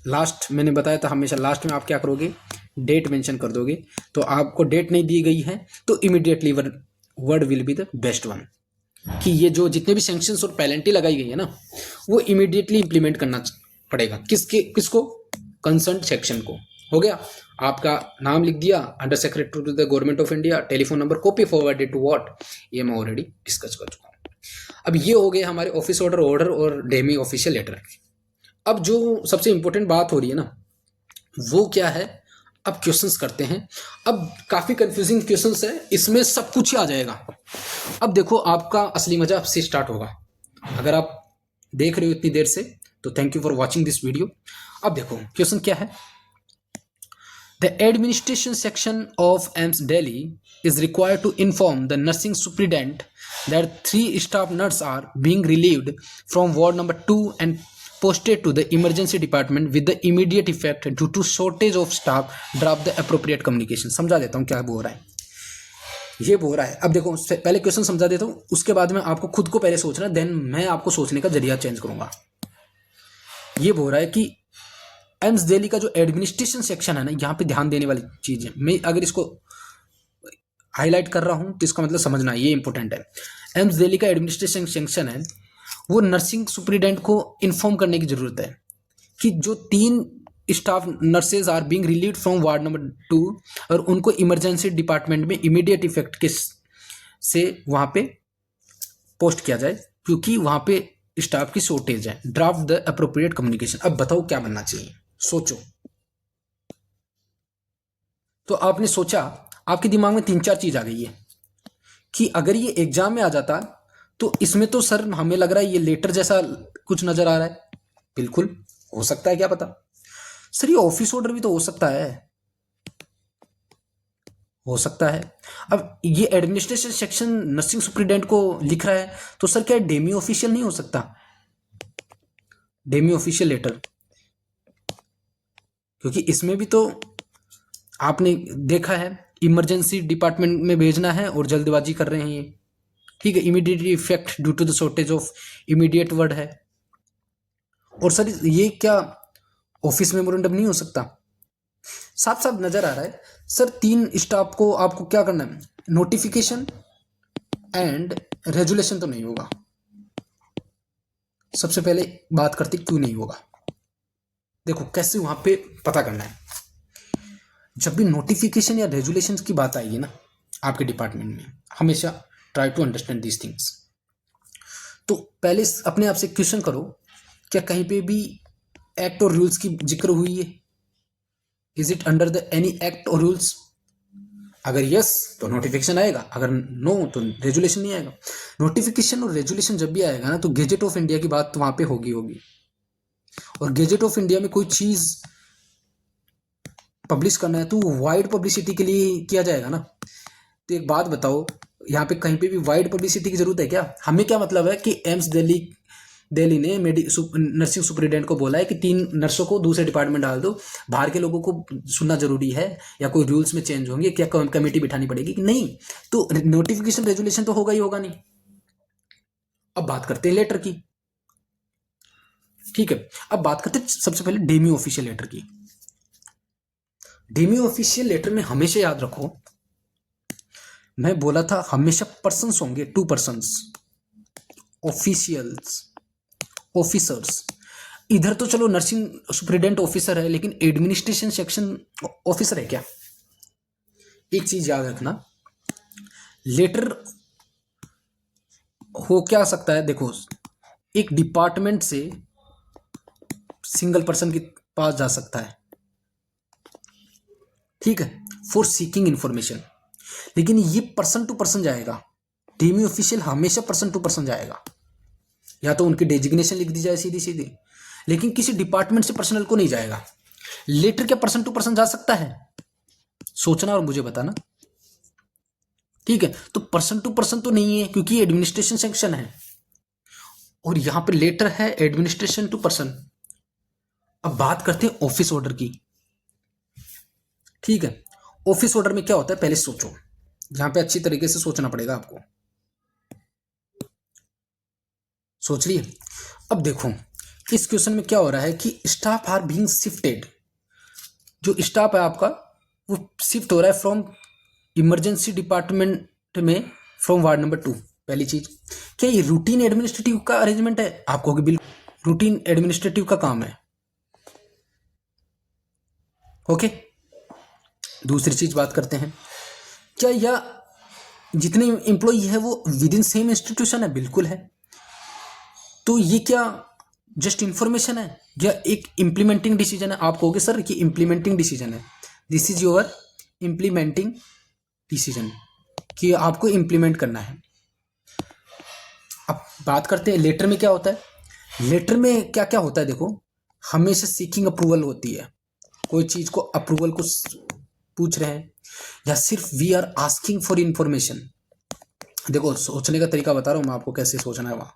लास्ट मैंने बताया था, हमेशा लास्ट में आप क्या करोगे, डेट मेंशन कर दोगे। तो आपको डेट नहीं दी गई है तो immediately word will be the best one, कि ये जो जितने भी सैंक्शंस और पेनल्टी लगाई गई है ना वो इमीडिएटली इंप्लीमेंट करना पड़ेगा। किसको, कंसर्न सेक्शन को। हो गया, आपका नाम लिख दिया, under secretary to the government of India, telephone number copy forwarded to what, ये मैं ऑलरेडी डिस्कस कर चुका हूँ। अब ये हो गए हमारे ऑफिस ऑर्डर और डेमी ऑफिशियल लेटर। अब जो सबसे इंपॉर्टेंट बात हो रही है ना वो क्या है, अब क्वेश्चंस करते हैं। अब काफी कंफ्यूजिंग क्वेश्चंस है, इसमें सब कुछ ही आ जाएगा। अब देखो आपका असली मजा अब से स्टार्ट होगा। अगर आप देख रहे हो इतनी देर से तो thank you for watching this video. अब देखो क्वेश्चन क्या है, The administration section of AIIMS Delhi is required to inform the nursing superintendent that 3 staff nurses are being relieved from ward number 2 and posted to the emergency department with the immediate effect due to shortage of staff. Drop the appropriate communication. समझा देता हूँ क्या बोल रहा है, ये बोल रहा है। अब देखो पहले क्वेश्चन समझा देता हूँ, उसके बाद में आपको खुद को पहले सोचना, देन मैं आपको सोचने का जरिया चेंज करूंगा। ये बोल रहा है कि एम्स दिल्ली का जो एडमिनिस्ट्रेशन सेक्शन है ना, यहाँ पे ध्यान देने वाली चीज है। मैं अगर इसको हाईलाइट कर रहा हूँ तो इसका मतलब समझना, ये इंपॉर्टेंट है। एम्स दिल्ली का एडमिनिस्ट्रेशन सेक्शन है, वो नर्सिंग सुपरिटेंडेंट को इन्फॉर्म करने की जरूरत है कि जो 3 staff nurses are being relieved from ward number 2 और उनको इमरजेंसी डिपार्टमेंट में इमीडिएट इफेक्ट के से वहां पे पोस्ट किया जाए, क्योंकि वहां पे स्टाफ की शॉर्टेज है। Draft the appropriate communication. अब बताओ क्या बनना चाहिए, सोचो। तो आपने सोचा, आपके दिमाग में 3-4 चीज आ गई है कि अगर ये एग्जाम में आ जाता तो इसमें तो सर हमें लग रहा है ये लेटर जैसा कुछ नजर आ रहा है। बिल्कुल हो सकता है, क्या पता सर ये ऑफिस ऑर्डर भी तो हो सकता है, हो सकता है। अब ये एडमिनिस्ट्रेशन सेक्शन नर्सिंग सुपरिटेंडेंट को लिख रहा है तो सर क्या डेमी ऑफिशियल नहीं हो सकता? डेमी ऑफिशियल लेटर, क्योंकि इसमें भी तो आपने देखा है इमरजेंसी डिपार्टमेंट में भेजना है और जल्दबाजी कर रहे हैं ये, ठीक है। Immediate effect due to the shortage of immediate word है। और सर ये क्या ऑफिस मेमोरेंडम नहीं हो सकता? साफ साफ नजर आ रहा है सर 3 स्टाफ को आपको क्या करना है, नोटिफिकेशन एंड रेजुलेशन तो नहीं होगा। सबसे पहले बात करते क्यों नहीं होगा। देखो कैसे वहां पे पता करना है। जब भी नोटिफिकेशन या रेजुलेशन की बात आएगी ना आपके डिपार्टमेंट में, हमेशा try to understand these things. तो पहले अपने आप से क्वेश्चन करो, क्या कहीं पे भी एक्ट और रूल्स की जिक्र हुई है? Is it under the any act और रूल्स? अगर यस तो नोटिफिकेशन आएगा, अगर नो तो रेजुलेशन नहीं आएगा। नोटिफिकेशन और रेजुलेशन जब भी आएगा ना तो गेजेट ऑफ इंडिया की बात तो वहां पे होगी। और गेजेट ऑफ इंडिया में कोई चीज पब्लिश करना है तो वाइड पब्लिसिटी के लिए किया जाएगा ना। तो एक बात बताओ, यहाँ पे कहीं पे भी वाइड पब्लिसिटी की जरूरत है क्या? हमें क्या मतलब है कि एम्स दिल्ली ने नर्सिंग सुपरिटेंडेंट को बोला है कि 3 नर्सों को दूसरे डिपार्टमेंट डाल दो, बाहर के लोगों को सुनना जरूरी है, या कोई रूल्स में चेंज होंगे, क्या कमेटी बिठानी पड़ेगी कि नहीं? तो नोटिफिकेशन रेजुलेशन तो होगा ही होगा नहीं। अब बात करते हैं लेटर की, ठीक है। अब बात करते हैं सबसे पहले डेमी ऑफिशियल लेटर की। डेमी ऑफिशियल लेटर में हमेशा याद रखो, मैं बोला था हमेशा पर्सन्स होंगे, 2 पर्सन्स, ऑफिशियल्स, ऑफिसर्स। इधर तो चलो नर्सिंग सुपरिटेंडेंट ऑफिसर है, लेकिन एडमिनिस्ट्रेशन सेक्शन ऑफिसर है क्या? एक चीज याद रखना, लेटर हो क्या सकता है, देखो एक डिपार्टमेंट से सिंगल पर्सन के पास जा सकता है, ठीक है, फॉर सीकिंग इंफॉर्मेशन, लेकिन ये पर्सन टू पर्सन जाएगा। डेमी ऑफिशियल हमेशा पर्सन टू पर्सन जाएगा, या तो उनकी डेजिग्नेशन लिख दी जाए सीधी सीधी, लेकिन किसी डिपार्टमेंट से पर्सनल को नहीं जाएगा। लेटर क्या पर्सन टू पर्सन जा सकता है? सोचना और मुझे बताना, ठीक है। तो पर्सन टू पर्सन तो नहीं है क्योंकि एडमिनिस्ट्रेशन सेक्शन है, और यहां पे लेटर है एडमिनिस्ट्रेशन टू पर्सन। अब बात करते हैं ऑफिस ऑर्डर की, ठीक है। ऑफिस ऑर्डर में क्या होता है पहले सोचो, यहां पे अच्छी तरीके से सोचना पड़ेगा आपको। सोच लिए? अब देखो इस क्वेश्चन में क्या हो रहा है कि स्टाफ आर बीइंग शिफ्टेड। जो स्टाफ है आपका वो शिफ्ट हो रहा है फ्रॉम इमरजेंसी डिपार्टमेंट में फ्रॉम वार्ड नंबर 2। पहली चीज, क्या ये रूटीन एडमिनिस्ट्रेटिव का अरेंजमेंट है? आप कहोगे बिल्कुल रूटीन एडमिनिस्ट्रेटिव का काम है, ओके। दूसरी चीज बात करते हैं, क्या यह जितने एम्प्लॉई है वो विद इन सेम इंस्टीट्यूशन है? बिल्कुल है। तो ये क्या जस्ट इंफॉर्मेशन है या एक इंप्लीमेंटिंग डिसीजन है? आप कहोगे सर कि इंप्लीमेंटिंग डिसीजन है, this is your implementing decision, कि आपको इंप्लीमेंट करना है। अब बात करते हैं लेटर में क्या होता है। लेटर में क्या क्या होता है, देखो हमेशा सीकिंग अप्रूवल होती है, कोई चीज को अप्रूवल को पूछ रहे हैं, या सिर्फ we are asking for information. देखो सोचने का तरीका बता रहा हूं मैं आपको कैसे सोचना है वहां,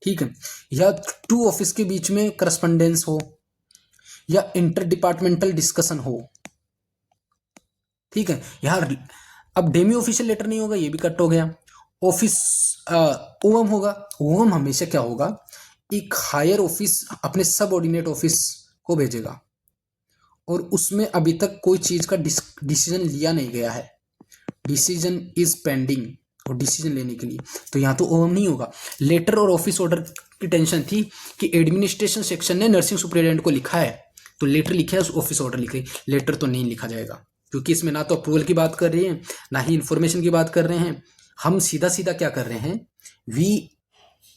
ठीक है। या टू ऑफिस के बीच में करस्पॉन्डेंस हो, या इंटर डिपार्टमेंटल डिस्कशन हो, ठीक है। यहां अब डेमी ऑफिशियल लेटर नहीं होगा, ये भी कट हो गया। ऑफिस ओएम होगा। ओएम हमेशा क्या होगा, एक हायर ऑफिस अपने सबऑर्डिनेट ऑफिस को भेजेगा और उसमें अभी तक कोई चीज का डिसीजन लिया नहीं गया है, डिसीजन इज पेंडिंग, और डिसीजन लेने के लिए तो यहाँ तो ओएम नहीं होगा। लेटर और ऑफिस ऑर्डर की टेंशन थी कि एडमिनिस्ट्रेशन सेक्शन ने नर्सिंग सुपरिटेंडेंट को लिखा है तो लेटर लिखा है, ऑफिस ऑर्डर लिखे, लेटर तो नहीं लिखा जाएगा क्योंकि इसमें ना तो अप्रूवल की बात कर रहे हैं ना ही इंफॉर्मेशन की बात कर रहे हैं। हम सीधा सीधा क्या कर रहे हैं, we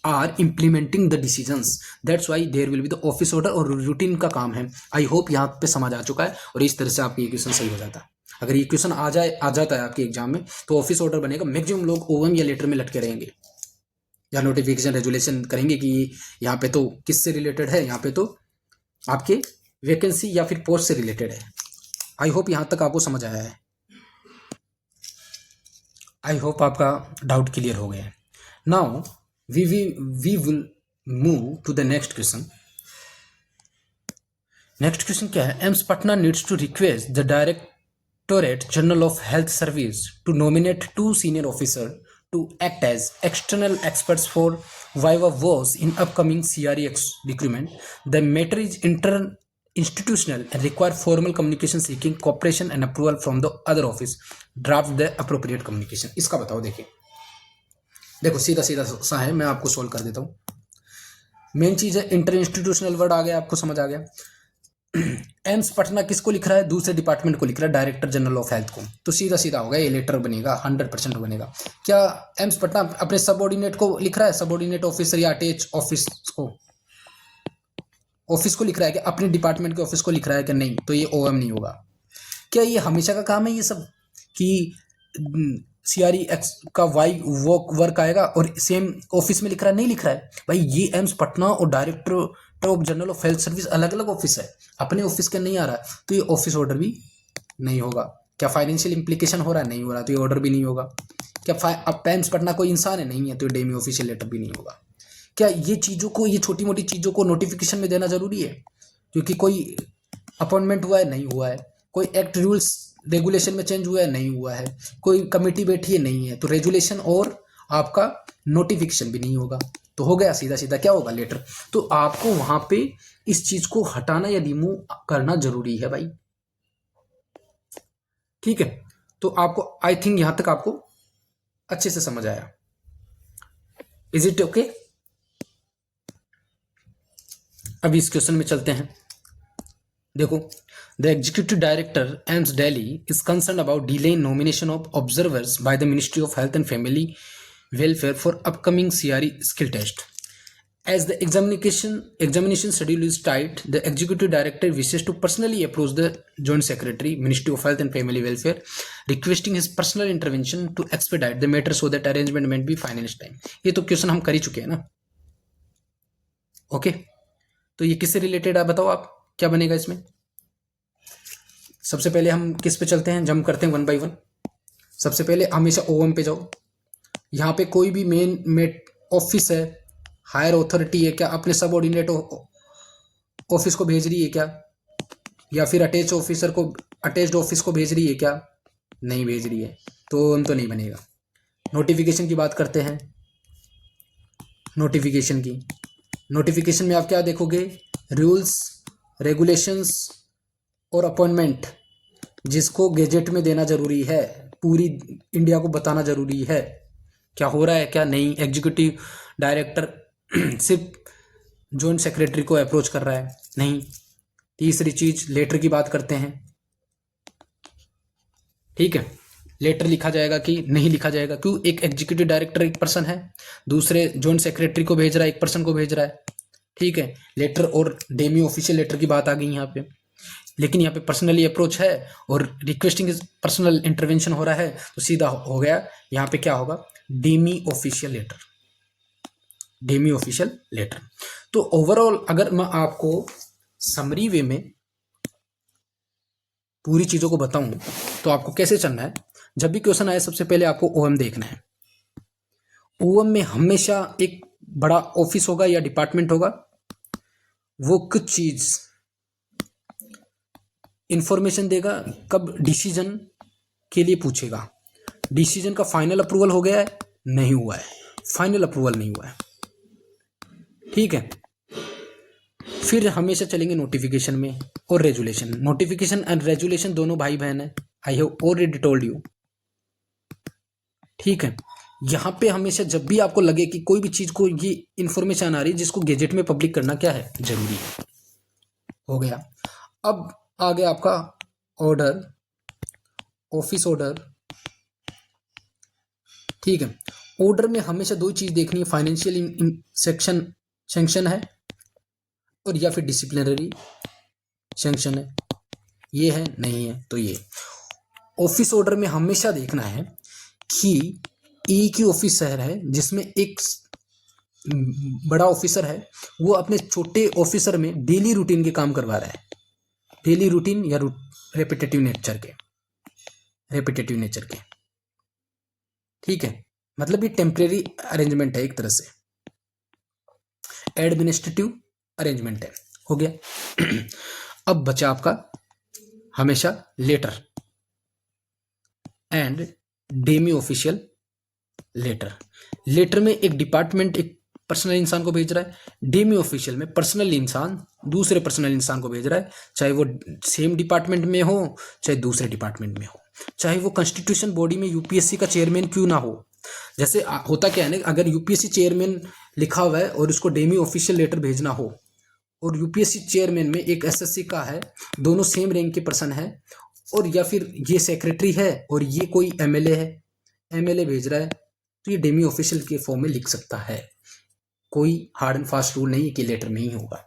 are implementing the decisions, that's why there will be the office order, और रूटीन का काम है। आई होप यहाँ पे समझ आ चुका है और इस तरह से आपकी ये क्वेश्चन सही हो जाता है। अगर ये क्वेश्चन आ जाता है आपके एग्जाम में तो ऑफिस ऑर्डर बनेगा, मैक्सिमम लोग ओएम या लेटर में लटके रहेंगे या नोटिफिकेशन रेजुलेशन करेंगे कि यहाँ पे तो किससे रिलेटेड है, यहाँ पे तो आपके वैकेंसी या फिर पोस्ट से रिलेटेड है। आई होप यहाँ तक आपको समझ आया है, आई होप आपका डाउट क्लियर हो गया है। Now we will move to the next question. Next question क्या है, AIIMS Patna needs to request the directorate general of health service to nominate 2 senior officer to act as external experts for viva voce in upcoming CRE recruitment. The matter is institutional and require formal communication seeking cooperation and approval from the other office. Draft the appropriate communication. इसका बताओ। देखो सीधा सीधा सा है, मैं आपको solve कर देता हूँ। मेन चीज है इंटर इंस्टीट्यूशनल वर्ड आ गया, आपको समझ आ गया। एम्स पटना किसको लिख रहा है, दूसरे डिपार्टमेंट को लिख रहा है, डायरेक्टर जनरल ऑफ हेल्थ को, तो सीधा सीधा होगा ये लेटर बनेगा, 100% बनेगा। क्या एम्स पटना अपने सबऑर्डिनेट को लिख रहा है, सबऑर्डिनेट ऑफिसर या अटैच ऑफिस को, ऑफिस को लिख रहा है कि अपने डिपार्टमेंट के ऑफिस को लिख रहा है कि नहीं, तो ये ओएम नहीं होगा। क्या ये हमेशा का काम है ये सब कि सीआरई एक्स का वाई वर्क आएगा और सेम ऑफिस में लिख रहा है, नहीं लिख रहा है भाई। ये एम्स पटना और director of general of health service अलग अलग ऑफिस है, अपने ऑफिस के नहीं आ रहा है तो ये ऑफिस ऑर्डर भी नहीं होगा। क्या फाइनेंशियल इंप्लीकेशन हो रहा है, नहीं हो रहा तो ये ऑर्डर भी नहीं होगा। क्या अब एम्स पटना कोई इंसान है, नहीं है, तो डेमी ऑफिशियल लेटर भी नहीं होगा। क्या ये चीज़ों को, ये छोटी मोटी चीज़ों को नोटिफिकेशन में देना जरूरी है क्योंकि कोई अपॉइंटमेंट हुआ है, नहीं हुआ है, कोई एक्ट रूल्स रेगुलेशन में चेंज हुआ है, नहीं हुआ है, कोई कमेटी बैठी है, नहीं है, तो रेजुलेशन और आपका नोटिफिकेशन भी नहीं होगा, तो हो गया सीधा सीधा क्या होगा, लेटर। तो आपको वहां पे इस चीज को हटाना या रिमूव करना जरूरी है भाई, ठीक है। तो आपको आई थिंक यहां तक आपको अच्छे से समझ आया। Is it okay? अभी इस क्वेश्चन में चलते हैं। देखो, the executive director AIIMS Delhi is concern about delay in nomination of observers by the ministry of health and family welfare for upcoming CRE skill test. As the examination schedule is tight, the executive director wishes to personally approach the joint secretary, Ministry of Health and Family Welfare, requesting his personal intervention to expedite the matter so that arrangement may be finalized time. ये तो question हम कर ही चुके हैं ना, okay. तो ये किससे रिलेटेड है बताओ आप, क्या बनेगा इसमें? सबसे पहले हम किस पे चलते हैं, जंप करते हैं 1 by 1। सबसे पहले हमेशा ओएम पे जाओ। यहाँ पे कोई भी मेन ऑफिस है, हायर अथॉरिटी है, क्या अपने सबऑर्डिनेट ऑफिस को भेज रही है क्या, या फिर अटैच ऑफिसर को, अटैच्ड ऑफिस को भेज रही है क्या, नहीं भेज रही है, तो हम तो नहीं बनेगा। नोटिफिकेशन की बात करते हैं। नोटिफिकेशन में आप क्या देखोगे, रूल्स रेगुलेशंस और अपॉइंटमेंट, जिसको गेजेट में देना जरूरी है, पूरी इंडिया को बताना जरूरी है क्या हो रहा है क्या नहीं। एग्जीक्यूटिव डायरेक्टर सिर्फ जॉइंट सेक्रेटरी को अप्रोच कर रहा है, नहीं। तीसरी चीज, लेटर की बात करते हैं, ठीक है। लेटर लिखा जाएगा कि नहीं लिखा जाएगा, क्यों? एक एग्जीक्यूटिव डायरेक्टर एक पर्सन है, दूसरे जॉइंट सेक्रेटरी को भेज रहा है, एक पर्सन को भेज रहा है, ठीक है। लेटर और डेमी ऑफिशियल लेटर की बात आ गई यहाँ पे, लेकिन यहाँ पे पर्सनली अप्रोच है और रिक्वेस्टिंग पर्सनल इंटरवेंशन हो रहा है, तो सीधा हो गया यहाँ पे क्या होगा, डेमी ऑफिशियल लेटर। तो ओवरऑल अगर मैं आपको समरी वे में पूरी चीज़ों को बताऊं तो आपको कैसे चलना है। जब भी क्वेश्चन आए सबसे पहले आपको ओएम देखना है। ओएम में हमेशा एक बड़ा ऑफिस होगा या डिपार्टमेंट होगा, वो कुछ चीज इंफॉर्मेशन देगा, कब डिसीजन के लिए पूछेगा। डिसीजन का फाइनल अप्रूवल हो गया है, नहीं हुआ है, फाइनल अप्रूवल नहीं हुआ है, ठीक है। फिर हमेशा चलेंगे नोटिफिकेशन में और रेजुलेशन। नोटिफिकेशन एंड रेजुलेशन दोनों भाई बहन है, I have already told you, ठीक है। यहां पे हमेशा जब भी आपको लगे कि कोई भी चीज को ये इंफॉर्मेशन आ रही है जिसको गेजेट में पब्लिक करना क्या है, जरूरी है, हो गया। अब आ गया आपका ऑर्डर, ऑफिस ऑर्डर, ठीक है। ऑर्डर में हमेशा दो चीज देखनी है, फाइनेंशियल सेक्शन सैंक्शन है और या फिर डिसिप्लिनरी सैंक्शन है, ये है नहीं है तो ये। ऑफिस ऑर्डर में हमेशा देखना है कि एक ही ऑफिसर है जिसमें एक बड़ा ऑफिसर है, वो अपने छोटे ऑफिसर में डेली रूटीन के काम करवा रहा है, डेली रूटीन या रेपिटेटिव नेचर के, ठीक है। मतलब ये टेम्परेरी अरेंजमेंट है, एक तरह से एडमिनिस्ट्रेटिव अरेंजमेंट है, हो गया। अब बचा आपका हमेशा letter and demi official letter. Letter में एक डिपार्टमेंट एक पर्सनल इंसान को भेज रहा है, डेमी ऑफिशियल में पर्सनल इंसान दूसरे पर्सनल इंसान को भेज रहा है, चाहे वो सेम डिपार्टमेंट में हो चाहे दूसरे डिपार्टमेंट में हो, चाहे वो कॉन्स्टिट्यूशन बॉडी में यूपीएससी का चेयरमैन क्यों ना हो। जैसे होता क्या है ना, अगर यूपीएससी चेयरमैन लिखा हुआ है और उसको डेमी ऑफिशियल लेटर भेजना हो, और यूपीएससी चेयरमैन में एक एसएससी का है, दोनों सेम रैंक के पर्सन है, और या फिर ये सेक्रेटरी है और ये कोई एमएलए है, एमएलए भेज रहा है, तो ये डेमी ऑफिशियल के फॉर्म में लिख सकता है। कोई हार्ड एंड फास्ट रूल नहीं है कि लेटर में ही होगा,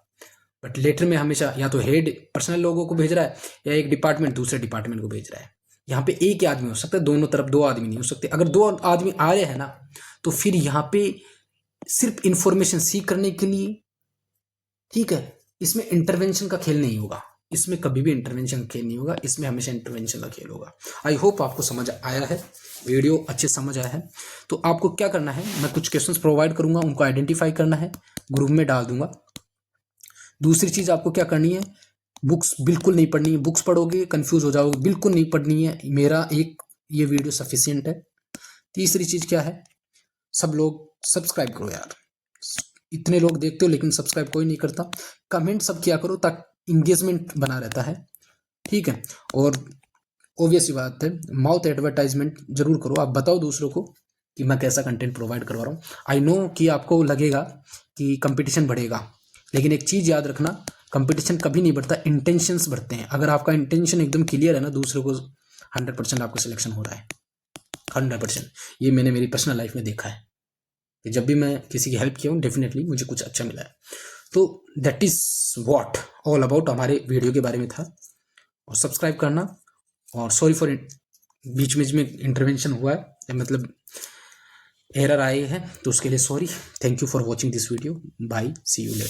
बट लेटर में हमेशा या तो हेड पर्सनल लोगों को भेज रहा है या एक डिपार्टमेंट दूसरे डिपार्टमेंट को भेज रहा है। यहाँ पे एक ही आदमी हो सकता है, दोनों तरफ दो आदमी नहीं हो सकते। अगर दो आदमी आ रहे हैं ना, तो फिर यहाँ पे सिर्फ इंफॉर्मेशन सीख करने के लिए, ठीक है, इसमें इंटरवेंशन का खेल नहीं होगा, इसमें कभी भी इंटरवेंशन का खेल नहीं होगा, इसमें हमेशा इंटरवेंशन का खेल होगा। आई होप आपको समझ आया है, वीडियो अच्छे समझ आया है। तो आपको क्या करना है, मैं कुछ क्वेश्चंस प्रोवाइड करूंगा, उनको आइडेंटिफाई करना है, ग्रुप में डाल दूंगा। दूसरी चीज आपको क्या करनी है, बुक्स बिल्कुल नहीं पढ़नी है, बुक्स पढ़ोगे कंफ्यूज हो जाओगे, बिल्कुल नहीं पढ़नी है, मेरा एक ये वीडियो सफिशियंट है। तीसरी चीज क्या है, सब लोग सब्सक्राइब करो यार, इतने लोग देखते हो लेकिन सब्सक्राइब कोई नहीं करता। कमेंट सब किया करो ताकि इंगेजमेंट बना रहता है, ठीक है। और ऑब्वियस ही बात है, माउथ एडवर्टाइजमेंट जरूर करो, आप बताओ दूसरों को कि मैं कैसा कंटेंट प्रोवाइड करवा रहा हूँ। आई नो कि आपको लगेगा कि कंपटीशन बढ़ेगा, लेकिन एक चीज़ याद रखना, कंपटीशन कभी नहीं बढ़ता, इंटेंशंस बढ़ते हैं। अगर आपका इंटेंशन एकदम क्लियर है ना, दूसरों को 100% आपको सिलेक्शन हो रहा है, 100%। ये मैंने मेरी पर्सनल लाइफ में देखा है कि जब भी मैं किसी की हेल्प किया हूँ, डेफिनेटली मुझे कुछ अच्छा मिला है। तो that is what all about हमारे वीडियो के बारे में था। और सब्सक्राइब करना, और सॉरी फॉर बीच में इंटरवेंशन हुआ है, मतलब एरर आए हैं, तो उसके लिए sorry. Thank you for watching this video, bye, see you letter.